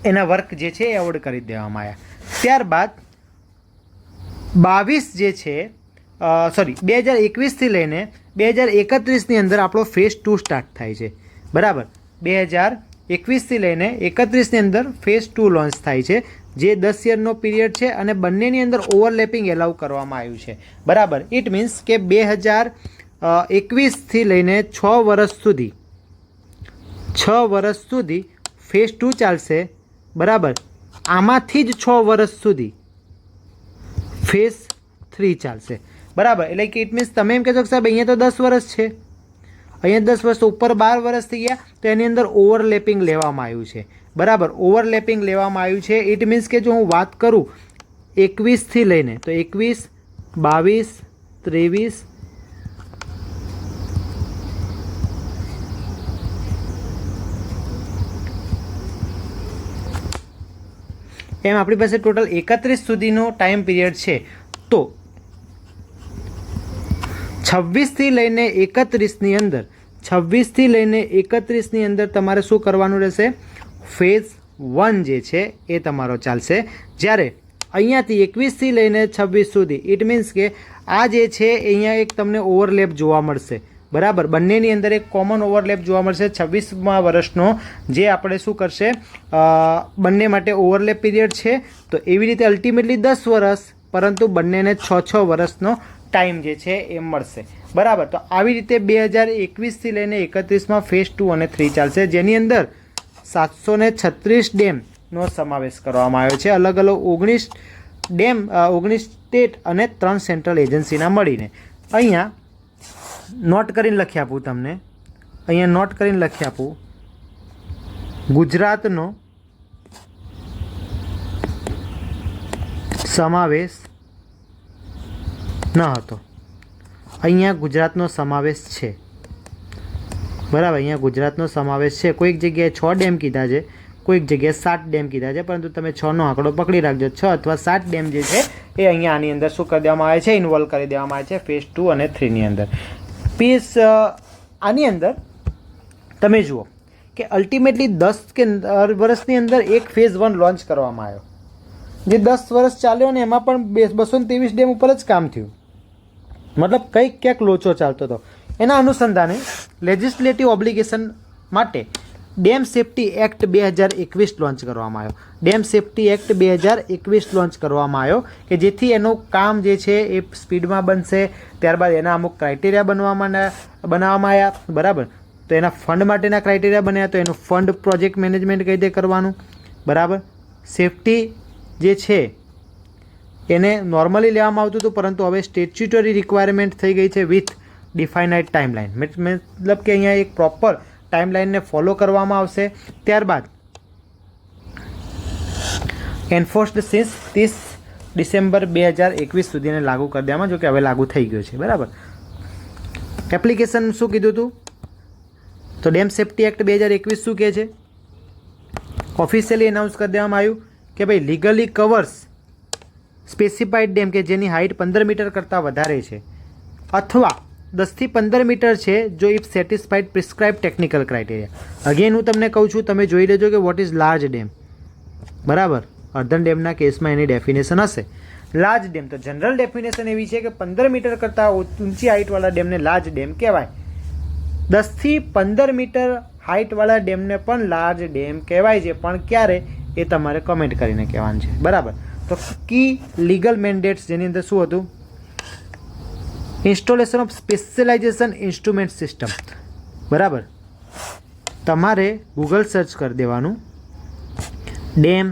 એના વર્ક જે છે એ એવોર્ડ કરી દેવામાં આવ્યા. ત્યારબાદ 22 જે છે 2021થી લઈને 2031ની અંદર આપણો ફેઝ 2 સ્ટાર્ટ થાય છે, બરાબર. 2021થી લઈને 31ની અંદર ફેઝ 2 લોન્ચ થાય છે, જે 10 યરનો પીરિયડ છે અને બંનેની અંદર ઓવરલેપિંગ એલાઉ કરવામાં આવ્યું છે, બરાબર. ઇટ મીન્સ કે 2021થી લઈને 6 વર્ષ સુધી ફેઝ 2 ચાલશે, બરાબર. આમાંથી જ 6 વર્ષ સુધી ફેઝ 3 ચાલશે, બરાબર. એટલે કે ઇટ મીન્સ તમે એમ કહેશો કે સાહેબ અહીંયા તો 10 વર્ષ છે, અહીંયા 10 વર્ષ ઉપર 12 વર્ષ થઈ ગયા, તો એની અંદર ઓવરલેપિંગ લેવામાં આવ્યું છે, બરાબર. ઓવરલેપિંગ લેવામાં આવ્યું છે. ઇટ મીન્સ કે જો હું વાત કરું 21થી લઈને તો 21, 22, 23, એમ આપણી પાસે ટોટલ 31 સુધીનો ટાઈમ પીરિયડ છે. તો 26થી લઈને 31ની અંદર તમારે શું કરવાનું રહેશે? ફેઝ 1 જે છે એ તમારો ચાલશે. જ્યારે અહીંયાથી 21થી લઈને 26 સુધી ઇટ મીન્સ કે આ જે છે અહીંયા એક તમને ઓવરલેપ જોવા મળશે, બરાબર. બંનેની અંદર એક કોમન ઓવરલેપ જોવા મળશે 26મા વર્ષનો, જે આપણે શું કરશે બંને માટે ઓવરલેપ પીરિયડ છે. તો એવી રીતે અલ્ટિમેટલી 10 વર્ષ, પરંતુ બંનેને 6 વર્ષનો ટાઈમ જે છે એ મળશે, બરાબર. તો આવી રીતે 2021થી લઈને 31માં ફેઝ 2 અને 3 ચાલશે, જેની અંદર 736 ડેમનો સમાવેશ કરવામાં આવ્યો છે, અલગ અલગ 19 ડેમ 19 સ્ટેટ અને 3 સેન્ટ્રલ એજન્સીના મળીને. અહીંયા નોટ કરીને લખી આપું તમને, ગુજરાતનો સમાવેશ ન હતો. અહીંયા ગુજરાતનો સમાવેશ છે, બરાબર. અહીંયા ગુજરાતનો સમાવેશ છે. કોઈક જગ્યાએ 6 ડેમ કીધા છે, કોઈક જગ્યાએ 7 ડેમ કીધા છે, પરંતુ તમે 6નો આંકડો પકડી રાખજો. 6 અથવા 7 ડેમ જે છે એ અહીંયા આની અંદર શું કરી દેવામાં આવે છે? ઇન્વોલ્વ કરી દેવામાં આવે છે ફેઝ 2 અને 3ની અંદર. આની અંદર તમે જુઓ કે અલ્ટિમેટલી 10 કે વર્ષની અંદર એક ફેઝ 1 લોન્ચ કરવામાં આવ્યો, જે 10 વર્ષ ચાલ્યો ને એમાં પણ 223 ડેમ ઉપર જ કામ થયું, મતલબ કંઈક ક્યાંક લોચો ચાલતો હતો. એના અનુસંધાને લેજિસ્લેટિવ ઓબ્લિગેશન માટે ડેમ સેફ્ટી એક્ટ 2021 લોન્ચ કરવામાં આવ્યો. ડેમ સેફ્ટી એક્ટ 2021 લોન્ચ કરવામાં આવ્યો કે જેથી એનું કામ જે છે એ સ્પીડમાં બનશે. ત્યારબાદ એના અમુક ક્રાઇટેરિયા બનાવવામાં આવ્યા, બરાબર. તો એના ફંડ માટેના ક્રાઇટેરિયા બન્યા, તો એનું ફંડ પ્રોજેક્ટ મેનેજમેન્ટ કઈ રીતે કરવાનું, બરાબર. સેફ્ટી જે છે એને નોર્મલી લેવામાં આવતું હતું, પરંતુ હવે સ્ટેચ્યુટરી રિક્વાયરમેન્ટ થઈ ગઈ છે વિથ ડિફાઇનાઇડ ટાઈમલાઇન. મતલબ કે અહીંયા એક પ્રોપર ટાઈમલાઇનને ફોલો કરવામાં આવશે. ત્યારબાદ એન્ફોર્સ્ડ સિન્સ 30 ડિસેમ્બર 2021 સુધીને લાગુ કરી દેવામાં, જો કે હવે લાગુ થઈ ગયો છે, બરાબર. એપ્લિકેશન શું કીધું હતું? તો ડેમ સેફ્ટી એક્ટ 2021 શું કહે છે? ઓફિશિયલી એનાઉન્સ કરી દેવામાં આવ્યું કે ભાઈ લીગલી કવર્સ સ્પેસિફાઈડ ડેમ કે જેની હાઇટ 15 મીટર કરતાં વધારે છે અથવા 10 થી 15 મીટર છે જો if satisfied prescribe technical criteria. Again હું તમને કહું છું, તમે જોઈ લેજો કે વોટ ઇઝ લાર્જ ડેમ. બરાબર, અર્ધન ડેમના કેસમાં એની ડેફિનેશન હશે. લાર્જ ડેમ તો જનરલ ડેફિનેશન એવી છે કે 15 મીટર કરતાં ઊંચી હાઇટવાળા ડેમને લાર્જ ડેમ કહેવાય. 10 થી 15 મીટર હાઇટવાળા ડેમને પણ લાર્જ ડેમ કહેવાય છે, પણ ક્યારે એ તમારે કમેન્ટ કરીને કહેવાનું છે. બરાબર, તો કી લીગલ મેન્ડેટ્સ જેની અંદર શું હતું? Installation of specialisation instrument system. બરાબર, તમારે ગૂગલ સર્ચ કરી દેવાનું dam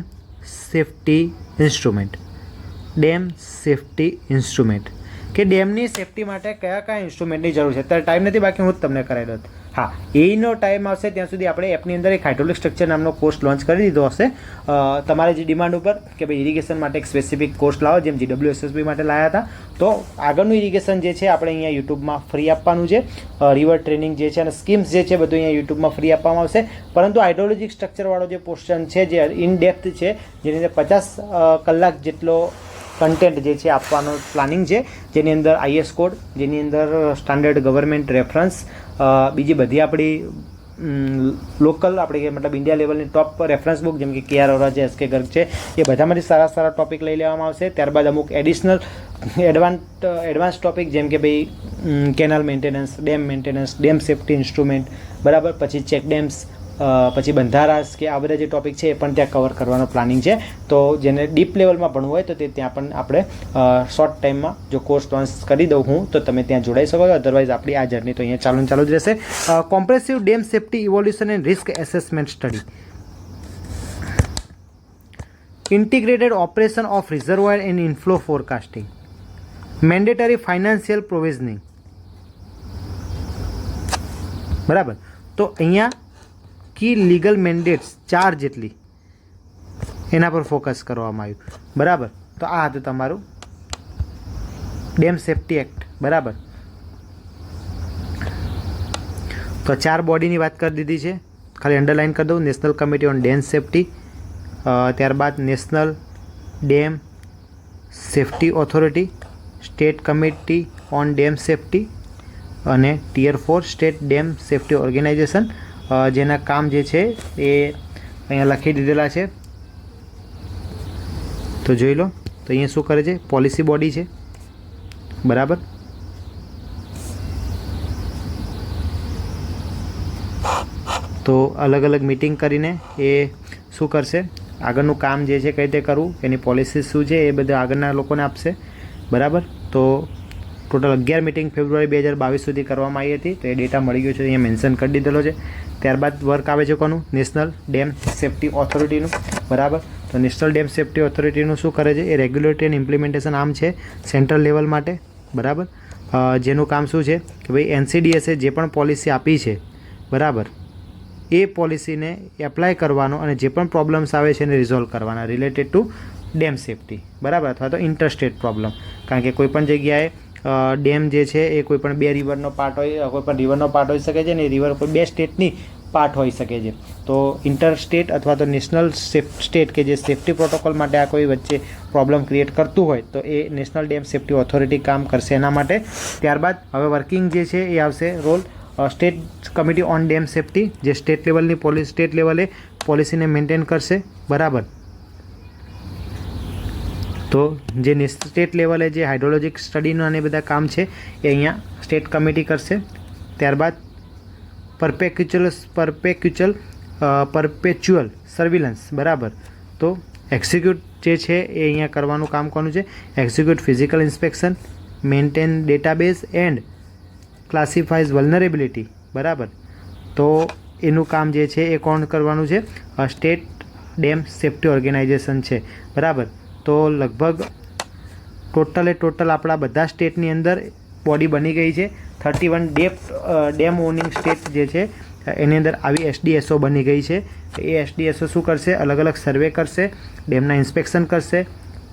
safety instrument, dam safety instrument, કે ડેમની સેફ્ટી માટે કયા કયા ઇન્સ્ટ્રુમેન્ટની જરૂર છે. અત્યારે ટાઈમ નથી, બાકી હું જ તમને કરાવી દઉં. હા, એનો ટાઈમ આવશે ત્યાં સુધી આપણે એપની અંદર એક હાઇડ્રોલિક સ્ટ્રક્ચર નામનો કોર્સ લોન્ચ કરી દીધો હશે. તમારે જે ડિમાન્ડ ઉપર કે ભાઈ ઇરિગેશન માટે એક સ્પેસિફિક કોર્સ લાવો, જેમ GWSSB માટે લાવ્યા હતા, તો આગળનું ઇરિગેશન જે છે આપણે અહીંયા યુટ્યુબમાં ફ્રી આપવાનું છે. રિવર ટ્રેનિંગ જે છે અને સ્કીમ્સ જે છે બધું અહીંયા યુટ્યુબમાં ફ્રી આપવામાં આવશે. પરંતુ હાઇડ્રોલોજિક સ્ટ્રક્ચરવાળો જે પોર્શન છે, જે ઇન ડેપ્થ છે, જેની અંદર 50 કલાક જેટલો કન્ટેન્ટ જે છે આપવાનું પ્લાનિંગ છે, જેની અંદર IS કોડ, જેની અંદર સ્ટાન્ડર્ડ ગવર્મેન્ટ રેફરન્સ, બીજી બધી આપણી લોકલ આપણે મતલબ ઇન્ડિયા લેવલની ટોપ રેફરન્સ બુક જેમ કે KR ઓરા છે, SK ગર્ગ છે, એ બધામાંથી સારા સારા ટોપિક લઈ લેવામાં આવશે. ત્યારબાદ અમુક એડિશનલ એડવાન્સ ટોપિક જેમ કે ભાઈ canal maintenance, dam maintenance, dam safety instrument, બરાબર, પછી ચેક ડેમ્સ, પછી બંધારાસ કે આ બધા જે ટોપિક છે એ પણ ત્યાં કવર કરવાનો પ્લાનિંગ છે. તો જેને ડીપ લેવલમાં ભણવું હોય તો તે ત્યાં પણ આપણે શોર્ટ ટાઈમમાં જો કોર્સ લોન્ચ કરી દઉં હું, તો તમે ત્યાં જોડાઈ શકો છો. અધરવાઇઝ આપણી આ જર્ની તો અહીંયા ચાલુ જ રહેશે. Comprehensive dam safety evolution and risk assessment study, integrated operation of reservoir and inflow forecasting, mandatory financial provisioning. બરાબર, તો અહીંયા કી લીગલ મેન્ડેટ્સ 4 જેટલી એના પર ફોકસ કરવામાં આવ્યું. બરાબર, તો આ હતું તમારું ડેમ સેફ્ટી એક્ટ. બરાબર, તો 4 બોડીની વાત કરી દીધી છે, ખાલી અંડરલાઇન કરી દઉં. National committee on dam safety, ત્યારબાદ national dam safety authority, state committee on dam safety અને tier 4 state dam safety organisation, જેના કામ જે છે એ અહીંયા લખી દીધેલા છે. તો જોઈ લો, તો અહીંયા શું કરે છે? પોલિસી બોડી છે. બરાબર, તો અલગ અલગ મીટિંગ કરીને એ શું કરશે? આગળનું કામ જે છે કઈ રીતે કરવું, એની પોલિસી શું છે એ બધા આગળના લોકોને આપશે. બરાબર, તો ટોટલ 11 મિટિંગ ફેબ્રુઆરી 2022 સુધી કરવામાં આવી હતી. તો એ ડેટા મળી ગયો છે, અહીંયા મેન્શન કરી દીધેલો છે. ત્યારબાદ વર્ક આવે છે કોનું? નેશનલ ડેમ સેફ્ટી ઓથોરિટીનું. બરાબર, તો નેશનલ ડેમ સેફ્ટી ઓથોરિટીનું શું કરે છે? એ રેગ્યુલેટરી એન્ડ ઇમ્પ્લિમેન્ટેશન આમ છે સેન્ટ્રલ લેવલ માટે. બરાબર, જેનું કામ શું છે કે ભાઈ NCDSએ જે પણ પોલિસી આપી છે, બરાબર, એ પોલિસીને એપ્લાય કરવાનો અને જે પણ પ્રોબ્લેમ્સ આવે છે એને રિઝોલ્વ કરવાના રિલેટેડ ટુ ડેમ સેફ્ટી. બરાબર, અથવા તો ઇન્ટરસ્ટેટ પ્રોબ્લેમ, કારણ કે કોઈપણ જગ્યાએ ડેમ જે છે એ કોઈ પણ 2 રિવરનો પાર્ટ હોય, કોઈ પણ રિવરનો પાર્ટ હોઈ શકે છે ને રિવર કોઈ 2 સ્ટેટની પાર્ટ હોઈ શકે છે. તો ઇન્ટર સ્ટેટ અથવા તો નેશનલ સ્ટેટ કે જે સેફ્ટી પ્રોટોકોલ માટે આ કોઈ વચ્ચે પ્રોબ્લેમ ક્રિએટ કરતું હોય તો એ નેશનલ ડેમ સેફ્ટી ઓથોરિટી કામ કરશે એના માટે. ત્યારબાદ હવે વર્કિંગ જે છે એ આવશે role state committee on dam safety, જે સ્ટેટ લેવલની સ્ટેટ લેવલે પોલિસીને મેન્ટેન કરશે. બરાબર, તો જે સ્ટેટ લેવલે જે હાઇડ્રોલોજિક સ્ટડીનું અને બધા કામ છે એ અહીંયા સ્ટેટ કમિટી કરશે. ત્યારબાદ પરપેચ્યુઅલ સર્વિલન્સ. બરાબર, તો એક્ઝિક્યુટ જે છે એ અહીંયા કરવાનું કામ કોનું છે? Execute physical inspection, maintain database and classifies vulnerability. બરાબર, તો એનું કામ જે છે એ કોણ કરવાનું છે? સ્ટેટ ડેમ સેફ્ટી ઓર્ગેનાઇઝેશન છે. બરાબર, તો લગભગ ટોટલ આપણા બધા સ્ટેટની અંદર બોડી બની ગઈ છે. 31 ડેમ ઓનિંગ સ્ટેટ જે છે એની અંદર આવી SDSO બની ગઈ છે. એ SDSO શું કરશે? અલગ અલગ સર્વે કરશે, ડેમના ઇન્સ્પેક્શન કરશે.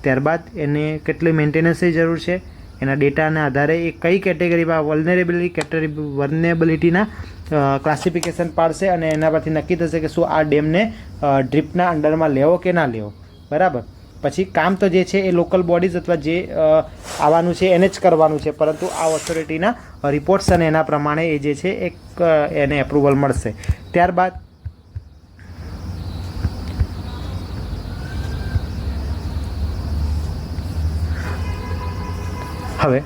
ત્યારબાદ એને કેટલી મેન્ટેનન્સની જરૂર છે એના ડેટાના આધારે એ કઈ કેટેગરીમાં વલ્નરેબિલિટીના ક્લાસિફિકેશન પાડશે અને એના પરથી નક્કી થશે કે શું આ ડેમને ડ્રીપના અંડરમાં લેવો કે ના લેવો. બરાબર, પછી કામ તો જે છે એ લોકલ બોડીઝ અથવા જે આવવાનું છે એને જ કરવાનું છે, પરંતુ આ ઓથોરિટીના રિપોર્ટ્સ અને એના પ્રમાણે એ જે છે એક એને એપ્રુવલ મળશે. ત્યારબાદ હવે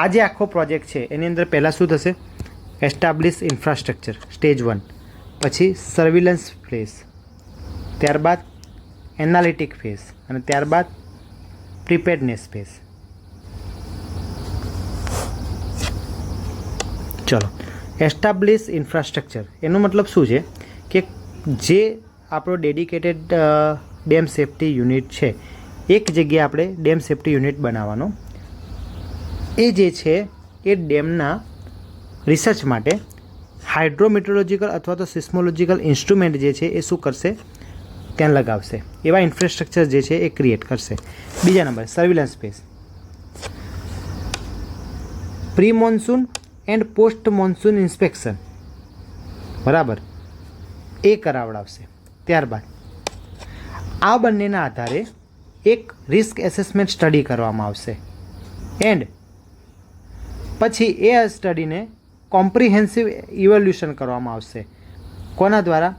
આ જે આખો પ્રોજેક્ટ છે એની અંદર પહેલાં શું થશે? એસ્ટાબ્લિશ ઇન્ફ્રાસ્ટ્રક્ચર સ્ટેજ 1, પછી સર્વિલન્સ ફેઝ, ત્યારબાદ એનાલિટિક ફેઝ અને ત્યારબાદ પ્રિપેર્ડનેસ ફેઝ. ચલો, એસ્ટાબ્લિશ ઇન્ફ્રાસ્ટ્રક્ચર એનો મતલબ શું છે કે જે આપણો ડેડિકેટેડ ડેમ સેફ્ટી યુનિટ છે, એક જગ્યાએ આપણે ડેમ સેફ્ટી યુનિટ બનાવવાનો, એ જે છે એ ડેમના રિસર્ચ માટે હાઇડ્રોમેટ્રોલોજીકલ અથવા તો સિસ્મોલોજીકલ ઇન્સ્ટ્રુમેન્ટ જે છે એ શું કરશે? ત્યાં લગાવશે. એવા ઇન્ફ્રાસ્ટ્રક્ચર જે છે એ ક્રિએટ કરશે. બીજા number સર્વિલન્સ phase, pre monsoon and post monsoon inspection, બરાબર, એ કરાવડાવશે. ત્યારબાદ આ બંનેના આધારે એક રિસ્ક એસેસમેન્ટ સ્ટડી કરવામાં આવશે એન્ડ પછી એ સ્ટડીને કોમ્પ્રિહેન્સિવ ઇવોલ્યુશન કરવામાં આવશે. કોના દ્વારા?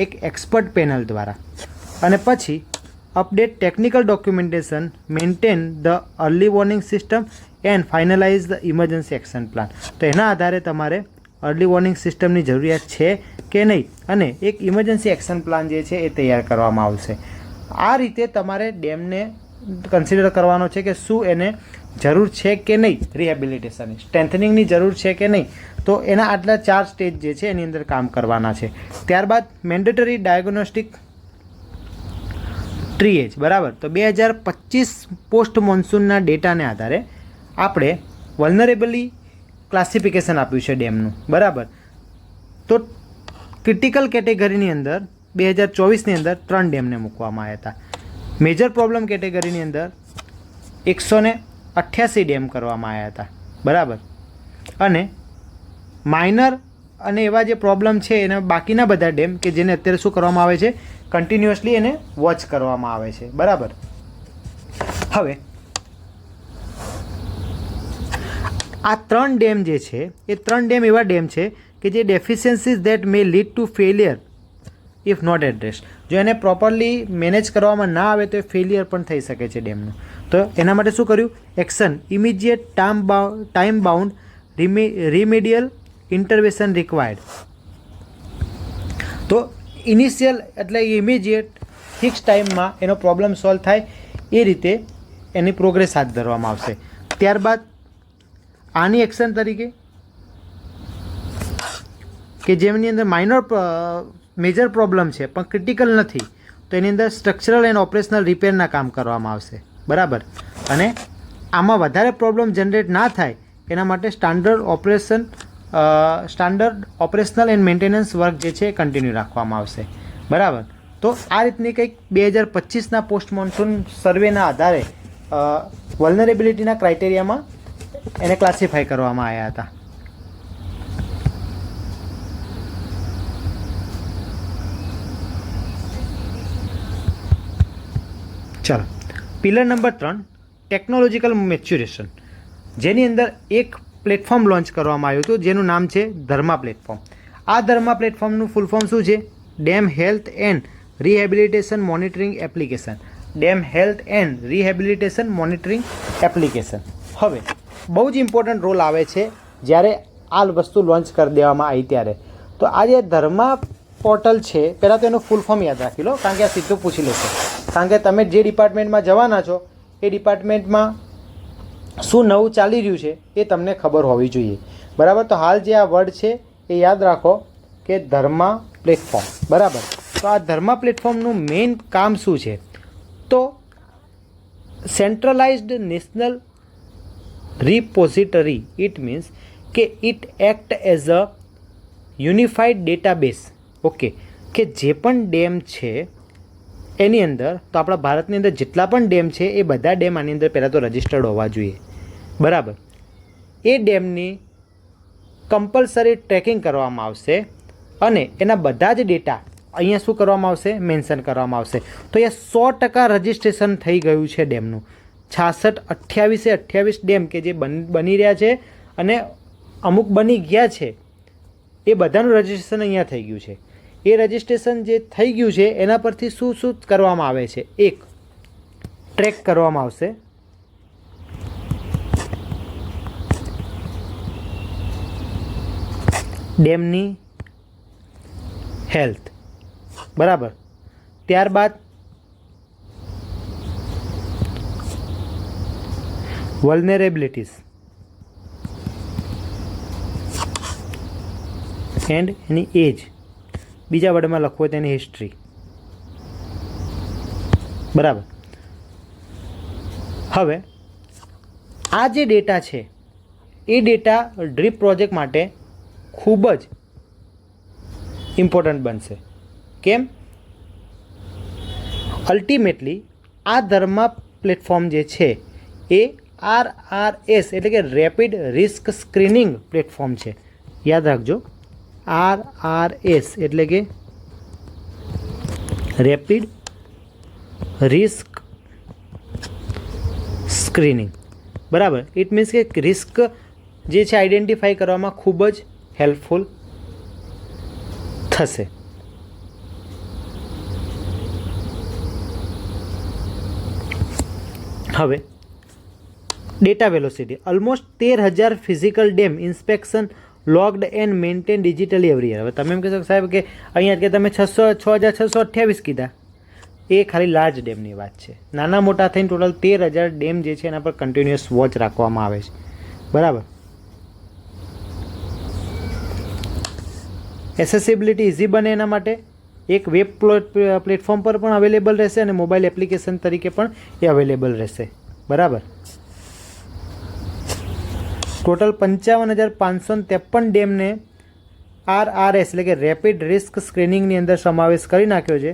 એક એક્સપર્ટ પેનલ દ્વારા. અને પછી update technical documentation, maintain the early warning system and finalise the emergency action plan. તો એના આધારે તમારે અર્લી વોર્નિંગ સિસ્ટમની જરૂરિયાત છે કે નહીં અને એક ઇમરજન્સી એક્શન પ્લાન જે છે એ તૈયાર કરવામાં આવશે. આ રીતે તમારે ડેમને કન્સિડર કરવાનો છે કે શું એને જરૂર છે કે નહીં, રિહેબિલિટેશનની સ્ટ્રેન્થનિંગની જરૂર છે કે નહીં. તો એના આટલા 4 સ્ટેજ જે છે એની અંદર કામ કરવાના છે. ત્યારબાદ મેન્ડેટરી ડાયગ્નોસ્ટિક ટ્રીએજ, બરાબર. તો 2025 પોસ્ટ મોન્સૂનના ડેટાને આધારે આપણે વલ્નરેબલી ક્લાસિફિકેશન આપ્યું છે ડેમનું, બરાબર. તો ક્રિટિકલ કેટેગરીની અંદર 2024ની અંદર 3 ડેમને મૂકવામાં આવ્યા હતા. મેજર પ્રોબ્લેમ કેટેગરીની અંદર 188 ડેમ કરવામાં આવ્યા હતા, બરાબર. અને માઇનર અને એવા જે પ્રોબ્લેમ છે એના બાકીના બધા ડેમ કે જેને અત્યારે શું કરવામાં આવે છે? કન્ટિન્યુઅસલી એને વોચ કરવામાં આવે છે, બરાબર. હવે આ 3 ડેમ જે છે એ 3 ડેમ એવા ડેમ છે કે જે deficiencies that may lead to failure if not address. જો એને પ્રોપરલી મેનેજ કરવામાં ના આવે તો એ ફેલિયર પણ થઈ શકે છે ડેમનું. તો એના માટે શું કર્યું? Action immediate time bound remedial intervention required. તો ઇનિશિયલ એટલે ઇમિડિયેટ ફિક્સ ટાઈમમાં એનો પ્રોબ્લેમ સોલ્વ થાય એ રીતે એની પ્રોગ્રેસ હાથ ધરવામાં આવશે. ત્યારબાદ આની એક્શન તરીકે કે જેમની અંદર મેજર પ્રોબ્લેમ છે પણ ક્રિટિકલ નથી, તો એની અંદર સ્ટ્રક્ચરલ એન્ડ ઓપરેશનલ રિપેરના કામ કરવામાં આવશે, બરાબર. અને આમાં વધારે પ્રોબ્લેમ જનરેટ ના થાય એના માટે standard operational and maintenance work જે છે એ કન્ટિન્યુ રાખવામાં આવશે, બરાબર. તો આ રીતની કંઈક 2025ના પોસ્ટ મોન્સૂન સર્વેના આધારે વલ્નરેબિલિટીના ક્રાઇટેરિયામાં એને ક્લાસિફાય કરવામાં આવ્યા હતા. ચાલો, પિલર નંબર 3 ટેકનોલોજીકલ મેચ્યુરેશન, જેની અંદર એક પ્લેટફોર્મ લોન્ચ કરવામાં આવ્યું હતું જેનું નામ છે ધર્મા પ્લેટફોર્મ. આ ધર્મા પ્લેટફોર્મનું ફૂલ ફોર્મ શું છે? Dam health and rehabilitation monitoring application. Dam health and rehabilitation monitoring application. હવે બહુ જ ઇમ્પોર્ટન્ટ રોલ આવે છે જ્યારે આ વસ્તુ લોન્ચ કરી દેવામાં આવી ત્યારે. તો આ જે ધર્મા પોર્ટલ છે, પહેલાં તો એનું ફૂલ ફોર્મ યાદ રાખી લો, કારણ કે આ સીધું પૂછી લેશે. કારણ કે તમે જે ડિપાર્ટમેન્ટમાં જવાના છો એ ડિપાર્ટમેન્ટમાં શું નવું ચાલી રહ્યું છે એ તમને ખબર હોવી જોઈએ, બરાબર. તો હાલ જે આ વર્ડ છે એ યાદ રાખો કે ધર્મા પ્લેટફોર્મ, બરાબર. તો આ ધર્મા પ્લેટફોર્મનું મેઇન કામ શું છે? તો centralised national repository. It means કે it act as a unified database. Okay, કે જે પણ ડેમ છે એની અંદર, તો આપણા ભારતની અંદર જેટલા પણ ડેમ છે એ બધા ડેમ આની અંદર પહેલાં તો રજિસ્ટર્ડ હોવા જોઈએ, બરાબર. એ ડેમની કમ્પલસરી ટ્રેકિંગ કરવામાં આવશે અને એના બધા જ ડેટા અહીંયા શું કરવામાં આવશે? મેન્શન કરવામાં આવશે. તો અહીંયા 100% રજિસ્ટ્રેશન થઈ ગયું છે ડેમનું. 28 ડેમ કે જે બની રહ્યા છે અને અમુક બની ગયા છે એ બધાનું રજિસ્ટ્રેશન અહીંયા થઈ ગયું છે. એ રજિસ્ટ્રેશન જે થઈ ગયું છે એના પરથી શું શું કરવામાં આવે છે? એક, ટ્રેક કરવામાં આવશે. ડેમની હેલ્થ, બરાબર. ત્યારબાદ વલ્નરેબિલિટીઝ એન્ડ એની એજ. બીજા વર્ડમાં લખવું હોય તેની હિસ્ટ્રી, બરાબર. હવે આ જે ડેટા છે એ ડેટા ડ્રીપ પ્રોજેક્ટ માટે ખૂબ જ ઇમ્પોર્ટન્ટ બનશે. કેમ? અલ્ટિમેટલી આ ધર્મા પ્લેટફોર્મ જે છે એ RRS એટલે કે રેપિડ રિસ્ક સ્ક્રીનિંગ પ્લેટફોર્મ છે. યાદ રાખજો, RRS એટલે કે રેપિડ રિસ્ક સ્ક્રીનિંગ, બરાબર. ઇટ મીન્સ કે રિસ્ક જે છે આઈડેન્ટિફાઈ કરવામાં ખૂબ જ હેલ્પફુલ થશે. હવે data velocity almost 13,000 physical dam inspection logged and maintain digitally every year. હવે તમે એમ કહેશો સાહેબ કે અહીંયા કે તમે 6,628 કીધા, એ ખાલી લાર્જ ડેમની વાત છે. નાના મોટા થઈને ટોટલ 13,000 ડેમ જે છે એના પર કન્ટિન્યુઅસ વોચ રાખવામાં આવે છે, બરાબર. એસેસિબિલિટી ઇઝી બને એના માટે એક વેબ પ્લેટફોર્મ પર પણ અવેલેબલ રહેશે અને મોબાઈલ એપ્લિકેશન તરીકે પણ એ અવેલેબલ રહેશે, બરાબર. ટોટલ 55,553 ડેમને RRS એટલે કે રેપિડ રિસ્ક સ્ક્રીનિંગની અંદર સમાવેશ કરી નાખ્યો છે,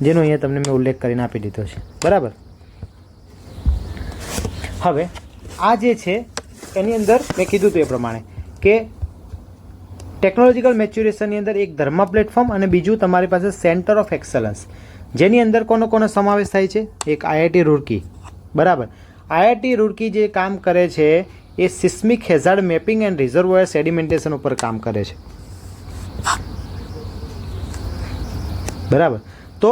જેનો અહીંયા તમને મેં ઉલ્લેખ કરીને આપી દીધો છે, બરાબર. હવે આ જે છે એની અંદર મેં કીધું હતું એ પ્રમાણે કે ટેકનોલોજીકલ મેચ્યુરેશનની અંદર એક ધર્મા પ્લેટફોર્મ અને બીજું તમારી પાસે સેન્ટર ઓફ એક્સલન્સ, જેની અંદર કોનો સમાવેશ થાય છે? એક IIT રૂરકી, બરાબર. IIT રૂરકી જે કામ કરે છે એ seismic hazard mapping and reservoir સેડિમેન્ટેશન ઉપર કામ કરે છે, બરાબર. તો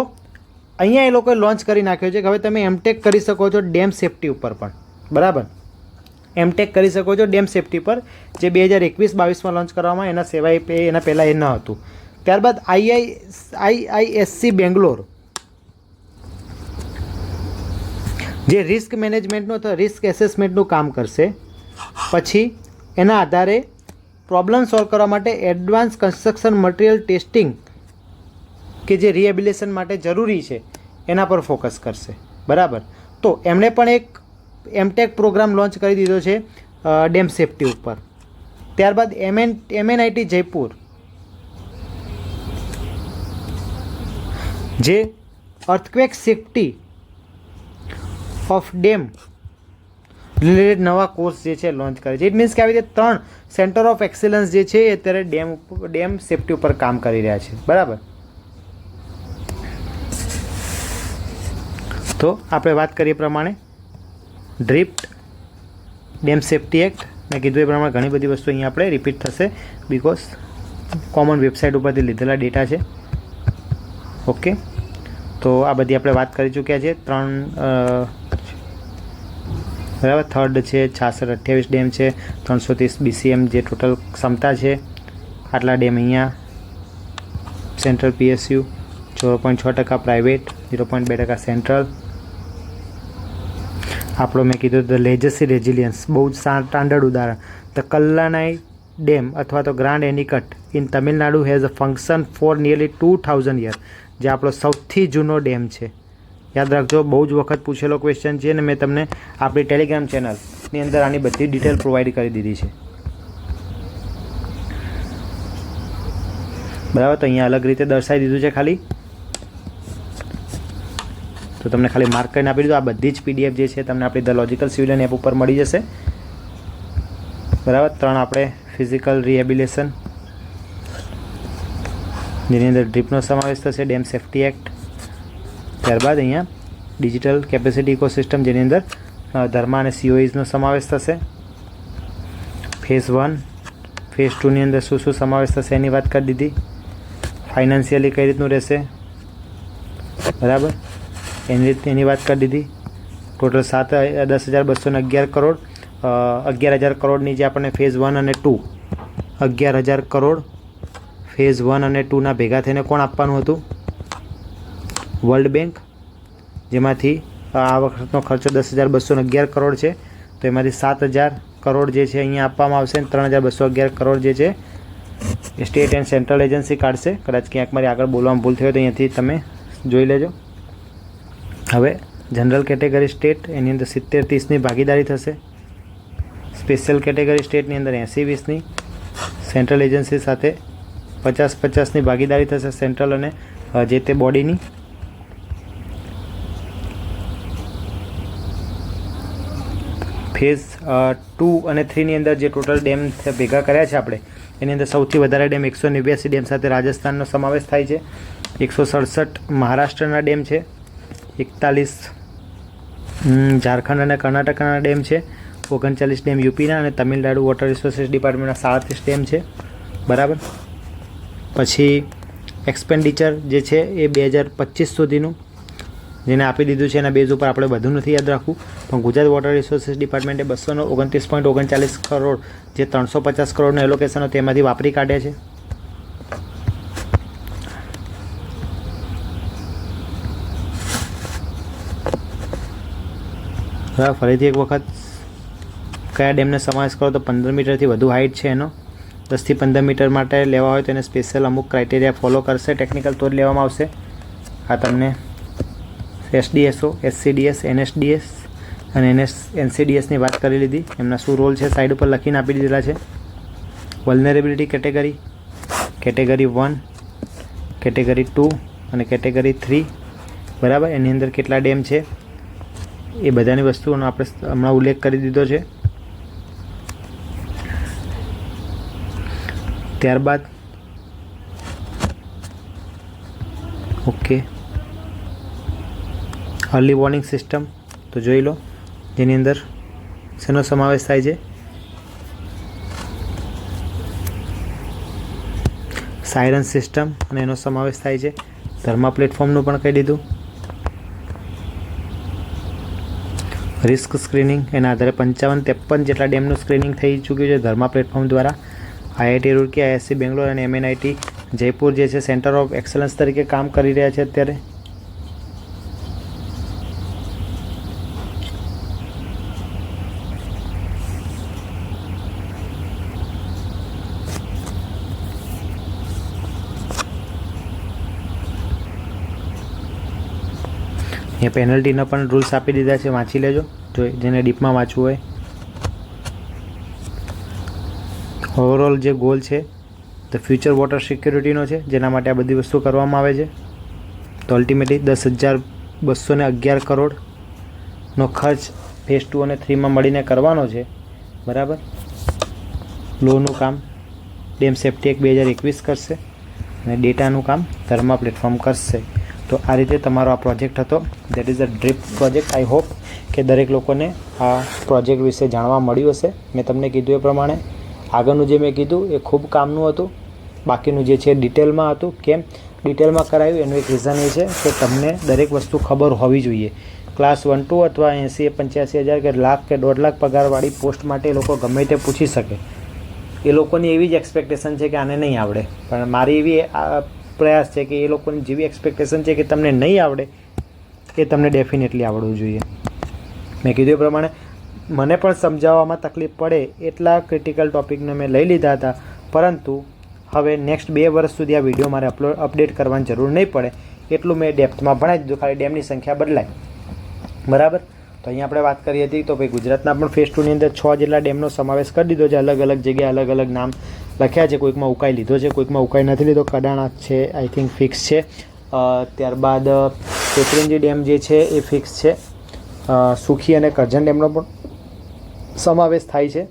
અહીંયા એ લોકોએ લોન્ચ કરી નાખ્યો છે કે હવે તમે એમટેક કરી શકો છો ડેમ સેફ્ટી ઉપર પણ, બરાબર. એમટેક કરી શકો છો ડેમ સેફ્ટી પર, જે 2021-22માં લોન્ચ કરવામાં એના સિવાય એના પહેલાં એ ન હતું. ત્યારબાદ IISc બેંગ્લોર જે રિસ્ક મેનેજમેન્ટનું અથવા રિસ્ક એસેસમેન્ટનું કામ કરશે. પછી એના આધારે પ્રોબ્લેમ સોલ્વ કરવા માટે એડવાન્સ કન્સ્ટ્રક્શન મટીરિયલ ટેસ્ટિંગ કે જે રિહેબિલિટેશન માટે જરૂરી છે એના પર ફોકસ કરશે, બરાબર. તો એમણે પણ એક એમટેક પ્રોગ્રામ લોન્ચ કરી દીધો છે ડેમ સેફ્ટી ઉપર. ત્યારબાદ MNIT જયપુર જે earthquake safety of dam related નવા કોર્સ જે છે લોન્ચ કરે છે. ઇટ મીન્સ કે આવી રીતે 3 સેન્ટર ઓફ એક્સેલન્સ જે છે એ અત્યારે ડેમ સેફ્ટી ઉપર કામ કરી રહ્યા છે, બરાબર. તો આપણે વાત કરીએ પ્રમાણે ડ્રીપ ડેમ સેફ્ટી એક્ટ મેં કીધું એ પ્રમાણે ઘણી બધી વસ્તુ અહીંયા આપણે રિપીટ થશે બિકોઝ કોમન વેબસાઇટ ઉપરથી લીધેલા ડેટા છે. ઓકે, તો આ બધી આપણે વાત કરી ચૂક્યા છે. 3 બરાબર. થર્ડ છે 66-28 ડેમ છે, 330 BCM જે ટોટલ ક્ષમતા છે. આટલા ડેમ અહીંયા સેન્ટ્રલ PSU, 0.6% પ્રાઇવેટ, 0.2% સેન્ટ્રલ. આપણો મેં કીધું ધ લેજસી રેઝિલિયન્સ, બહુ જ સ્ટાન્ડર્ડ ઉદાહરણ. ધ કલ્લાનાઈ ડેમ અથવા તો grand anicut in Tamil Nadu has a function for nearly 2000 year, જે આપણો સૌથી જૂનો ડેમ છે. યાદ રાખજો, બહુ જ વખત પૂછેલો ક્વેશ્ચન છે અને મેં તમને આપણી ટેલિગ્રામ ચેનલની અંદર આની બધી ડિટેલ પ્રોવાઈડ કરી દીધી છે, બરાબર. તો અહીંયા અલગ રીતે દર્શાવી દીધું છે ખાલી, તો તમને ખાલી માર્ક કરીને આપી દીધું. આ બધી જ PDF જે છે તમને આપણી ધ લોજિકલ સિવિલિયન એપ ઉપર મળી જશે, બરાબર. 3 આપણે ફિઝિકલ રિહેબિલિટેશન, જેની અંદર ડ્રીપનો સમાવેશ થશે, ડેમ સેફ્ટી એક્ટ. ત્યારબાદ અહીંયા ડિજિટલ કેપેસિટી ઇકોસિસ્ટમ, જેની અંદર ધર્મા અને COEsનો સમાવેશ થશે. ફેઝ 1, ફેઝ 2ની અંદર શું શું સમાવેશ થશે એની વાત કરી દીધી. ફાઇનાન્શિયલી કઈ રીતનું રહેશે, બરાબર, એની વાત કરી દીધી. ટોટલ 10,211 કરોડ, 11,000 કરોડની જે આપણને ફેઝ 1 અને 2, 11,000 કરોડ ફેઝ 1 અને 2ના ભેગા થઈને કોણ આપવાનું હતું? World bank. જેમાંથી આ વખતનો ખર્ચો 10,211 કરોડ છે, તો એમાંથી 7,000 કરોડ જે છે અહીંયા આપવામાં આવશે. 3,211 કરોડ જે છે એ સ્ટેટ એન્ડ સેન્ટ્રલ એજન્સી કાઢશે. કદાચ ક્યાંક મારી આગળ બોલવામાં ભૂલ થઈ હોય તો અહીંયાથી તમે જોઈ લેજો. હવે જનરલ કેટેગરી સ્ટેટ, એની અંદર 70-30ની ભાગીદારી થશે. સ્પેશિયલ કેટેગરી સ્ટેટની અંદર 80-20ની, સેન્ટ્રલ એજન્સી સાથે 50-50ની ભાગીદારી થશે સેન્ટ્રલ અને જે તે બોડીની. ફેઝ 2 અને 3ની અંદર જે ટોટલ ડેમ ભેગા કર્યા છે આપણે, એની અંદર સૌથી વધારે ડેમ 189 ડેમ સાથે રાજસ્થાનનો સમાવેશ થાય છે. 167 મહારાષ્ટ્રના ડેમ છે, 41 ઝારખંડ અને કર્ણાટકના ડેમ છે, 39 ડેમ યુપીના અને તમિલનાડુ વોટર રિસોર્સિસ ડિપાર્ટમેન્ટના 37 ડેમ છે, બરાબર. પછી એક્સપેન્ડિચર જે છે એ 2025 સુધીનું જેને આપી દીધું છે, એના બેઝ ઉપર આપણે બધું નથી યાદ રાખવું, પણ ગુજરાત વોટર રિસોર્સિસ ડિપાર્ટમેન્ટે 229.39 કરોડ જે 350 કરોડનું એલોકેશન હતું તેમાંથી વાપરી કાઢ્યા છે. ફરીથી એક વખત કયા ડેમને સમાવેશ કરો તો 15 મીટરથી વધુ હાઇટ છે એનો, 10થી 15 મીટર માટે લેવા હોય તો એને સ્પેશિયલ અમુક ક્રાઇટેરિયા ફોલો કરશે, ટેકનિકલ તો જ લેવામાં આવશે. આ તમને SDSO, SCDS, NSDS અને NCDSની વાત કરી લીધી. એમના શું રોલ છે સાઈડ ઉપર લખીને આપી દીધેલા છે. વલ્નરેબિલિટી કેટેગરી, કેટેગરી 1, કેટેગરી 2 અને કેટેગરી 3, બરાબર. એની અંદર કેટલા ડેમ છે એ બધાની વસ્તુઓનો આપણે હમણાં ઉલ્લેખ કરી દીધો છે. ત્યારબાદ ઓકે, અર્લી વોર્નિંગ સિસ્ટમ તો જોઈ લો, જેની અંદર શેનો સમાવેશ થાય છે? સાયરન સિસ્ટમ અને એનો સમાવેશ થાય છે. ધર્મા પ્લેટફોર્મનું પણ કહી દીધું. રિસ્ક સ્ક્રીનિંગ, એના આધારે 55-53 જેટલા ડેમનું સ્ક્રીનિંગ થઈ ચૂક્યું છે ધર્મા પ્લેટફોર્મ દ્વારા. IIT રૂરકી, IISc બેંગ્લોર અને MNIT જયપુર જે છે સેન્ટર ઓફ એક્સલન્સ તરીકે કામ કરી રહ્યા છે અત્યારે. અહીંયા પેનલ્ટીના પણ રૂલ્સ આપી દીધા છે, વાંચી લેજો જો જેને ડીપમાં વાંચવું હોય. ઓવરઓલ જે ગોલ છે ધ ફ્યુચર વોટર સિક્યોરિટીનો છે, જેના માટે આ બધી વસ્તુ કરવામાં આવે છે. તો અલ્ટિમેટલી 10,211 કરોડનો ખર્ચ ફેઝ 2 અને 3માં મળીને કરવાનો છે, બરાબર. લોનું કામ ડેમ સેફ્ટી એક્ટ 2021 કરશે અને ડેટાનું કામ ધર્મા પ્લેટફોર્મ કરશે. તો આ રીતે તમારો આ પ્રોજેક્ટ હતો, that is the drip project. I hope કે દરેક લોકોને આ પ્રોજેક્ટ વિશે જાણવા મળ્યું હશે. મેં તમને કીધું એ પ્રમાણે આગળનું જે મેં કીધું એ ખૂબ કામનું હતું, બાકીનું જે છે ડિટેલમાં હતું. કેમ ડિટેલમાં કરાવ્યું એનું એક રીઝન એ છે કે તમને દરેક વસ્તુ ખબર હોવી જોઈએ. ક્લાસ 1-2 અથવા 80-85 હજાર કે લાખ કે 1.5 લાખ પગારવાળી પોસ્ટ માટે એ લોકો ગમે તે પૂછી શકે. એ લોકોની એવી જ એક્સપેક્ટેશન છે કે આને નહીં આવડે, પણ મારી એવી પ્રયાસ છે કે એ લોકોની જેવી એક્સપેક્ટેશન છે કે તમને નહીં આવડે એ તમને ડેફિનેટલી આવડવું જોઈએ. મેં કીધું એ પ્રમાણે મને પણ સમજાવવામાં તકલીફ પડે એટલા ક્રિટિકલ ટૉપિકને મેં લઈ લીધા હતા, પરંતુ હવે નેક્સ્ટ 2 વર્ષ સુધી આ વિડીયો મારે અપડેટ કરવાની જરૂર નહીં પડે એટલું મેં ડેપ્થમાં ભણાવી દીધું, ખાલી ડેમની સંખ્યા બદલાય, બરાબર. તો અહીંયા આપણે વાત કરી હતી તો ભાઈ ગુજરાતના પણ ફેઝ 2ની અંદર 6 જેટલા ડેમનો સમાવેશ કરી દીધો છે. અલગ અલગ જગ્યાએ અલગ અલગ નામ લખ્યા છે, કોઈકમાં ઉકાઈ લીધો છે, કોઈકમાં ઉકાઈ નથી લીધો. કડાણા છે આઈ થિંક ફિક્સ છે. ત્યારબાદ પેપરેંજી ડેમ જે છે એ ફિક્સ છે. સુખી અને કરજણ ડેમનો પણ સમાવેશ થાય છે,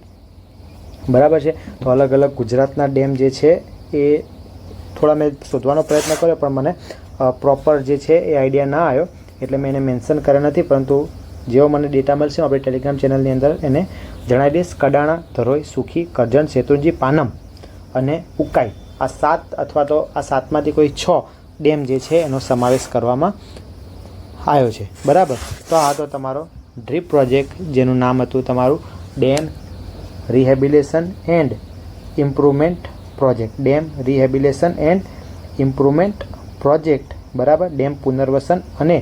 બરાબર છે. તો અલગ અલગ ગુજરાતના ડેમ જે છે એ થોડા મેં શોધવાનો પ્રયત્ન કર્યો પણ મને પ્રોપર જે છે એ આઈડિયા ના આવ્યો, એટલે મેં એને મેન્શન કર્યા નથી. પરંતુ જેવો મને ડેટા મળશે આપણે ટેલિગ્રામ ચેનલની અંદર એને જણાવી દઈશ. કડાણા, ધરોઈ, સુખી, કરજણ, શેત્રુંજી, પાનમ અને ઉકાઈ, આ 7 અથવા તો આ 7માંથી કોઈ 6 ડેમ જે છે એનો સમાવેશ કરવામાં આવ્યો છે. બરાબર. તો આ તો તમારો ડ્રીપ પ્રોજેક્ટ જેનું નામ હતું તમારું dam rehabilitation and improvement project. Dam rehabilitation and improvement project. બરાબર. ડેમ પુનર્વસન અને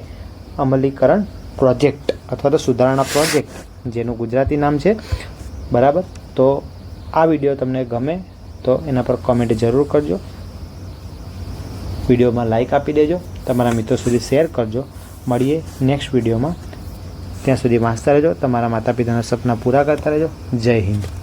અમલીકરણ પ્રોજેક્ટ અથવા તો સુધારણા પ્રોજેક્ટ જેનું ગુજરાતી નામ છે. બરાબર. તો આ વિડીયો તમને ગમે તો એના પર કોમેન્ટ જરૂર કરજો, વિડીયોમાં લાઈક આપી દેજો, તમારા મિત્રો સુધી શેર કરજો. મળીએ નેક્સ્ટ વિડીયોમાં. ત્યાં સુધી વાંચતા રહેજો, તમારા માતા પિતાના સપના પૂરા કરતા રહેજો. જય હિન્દ.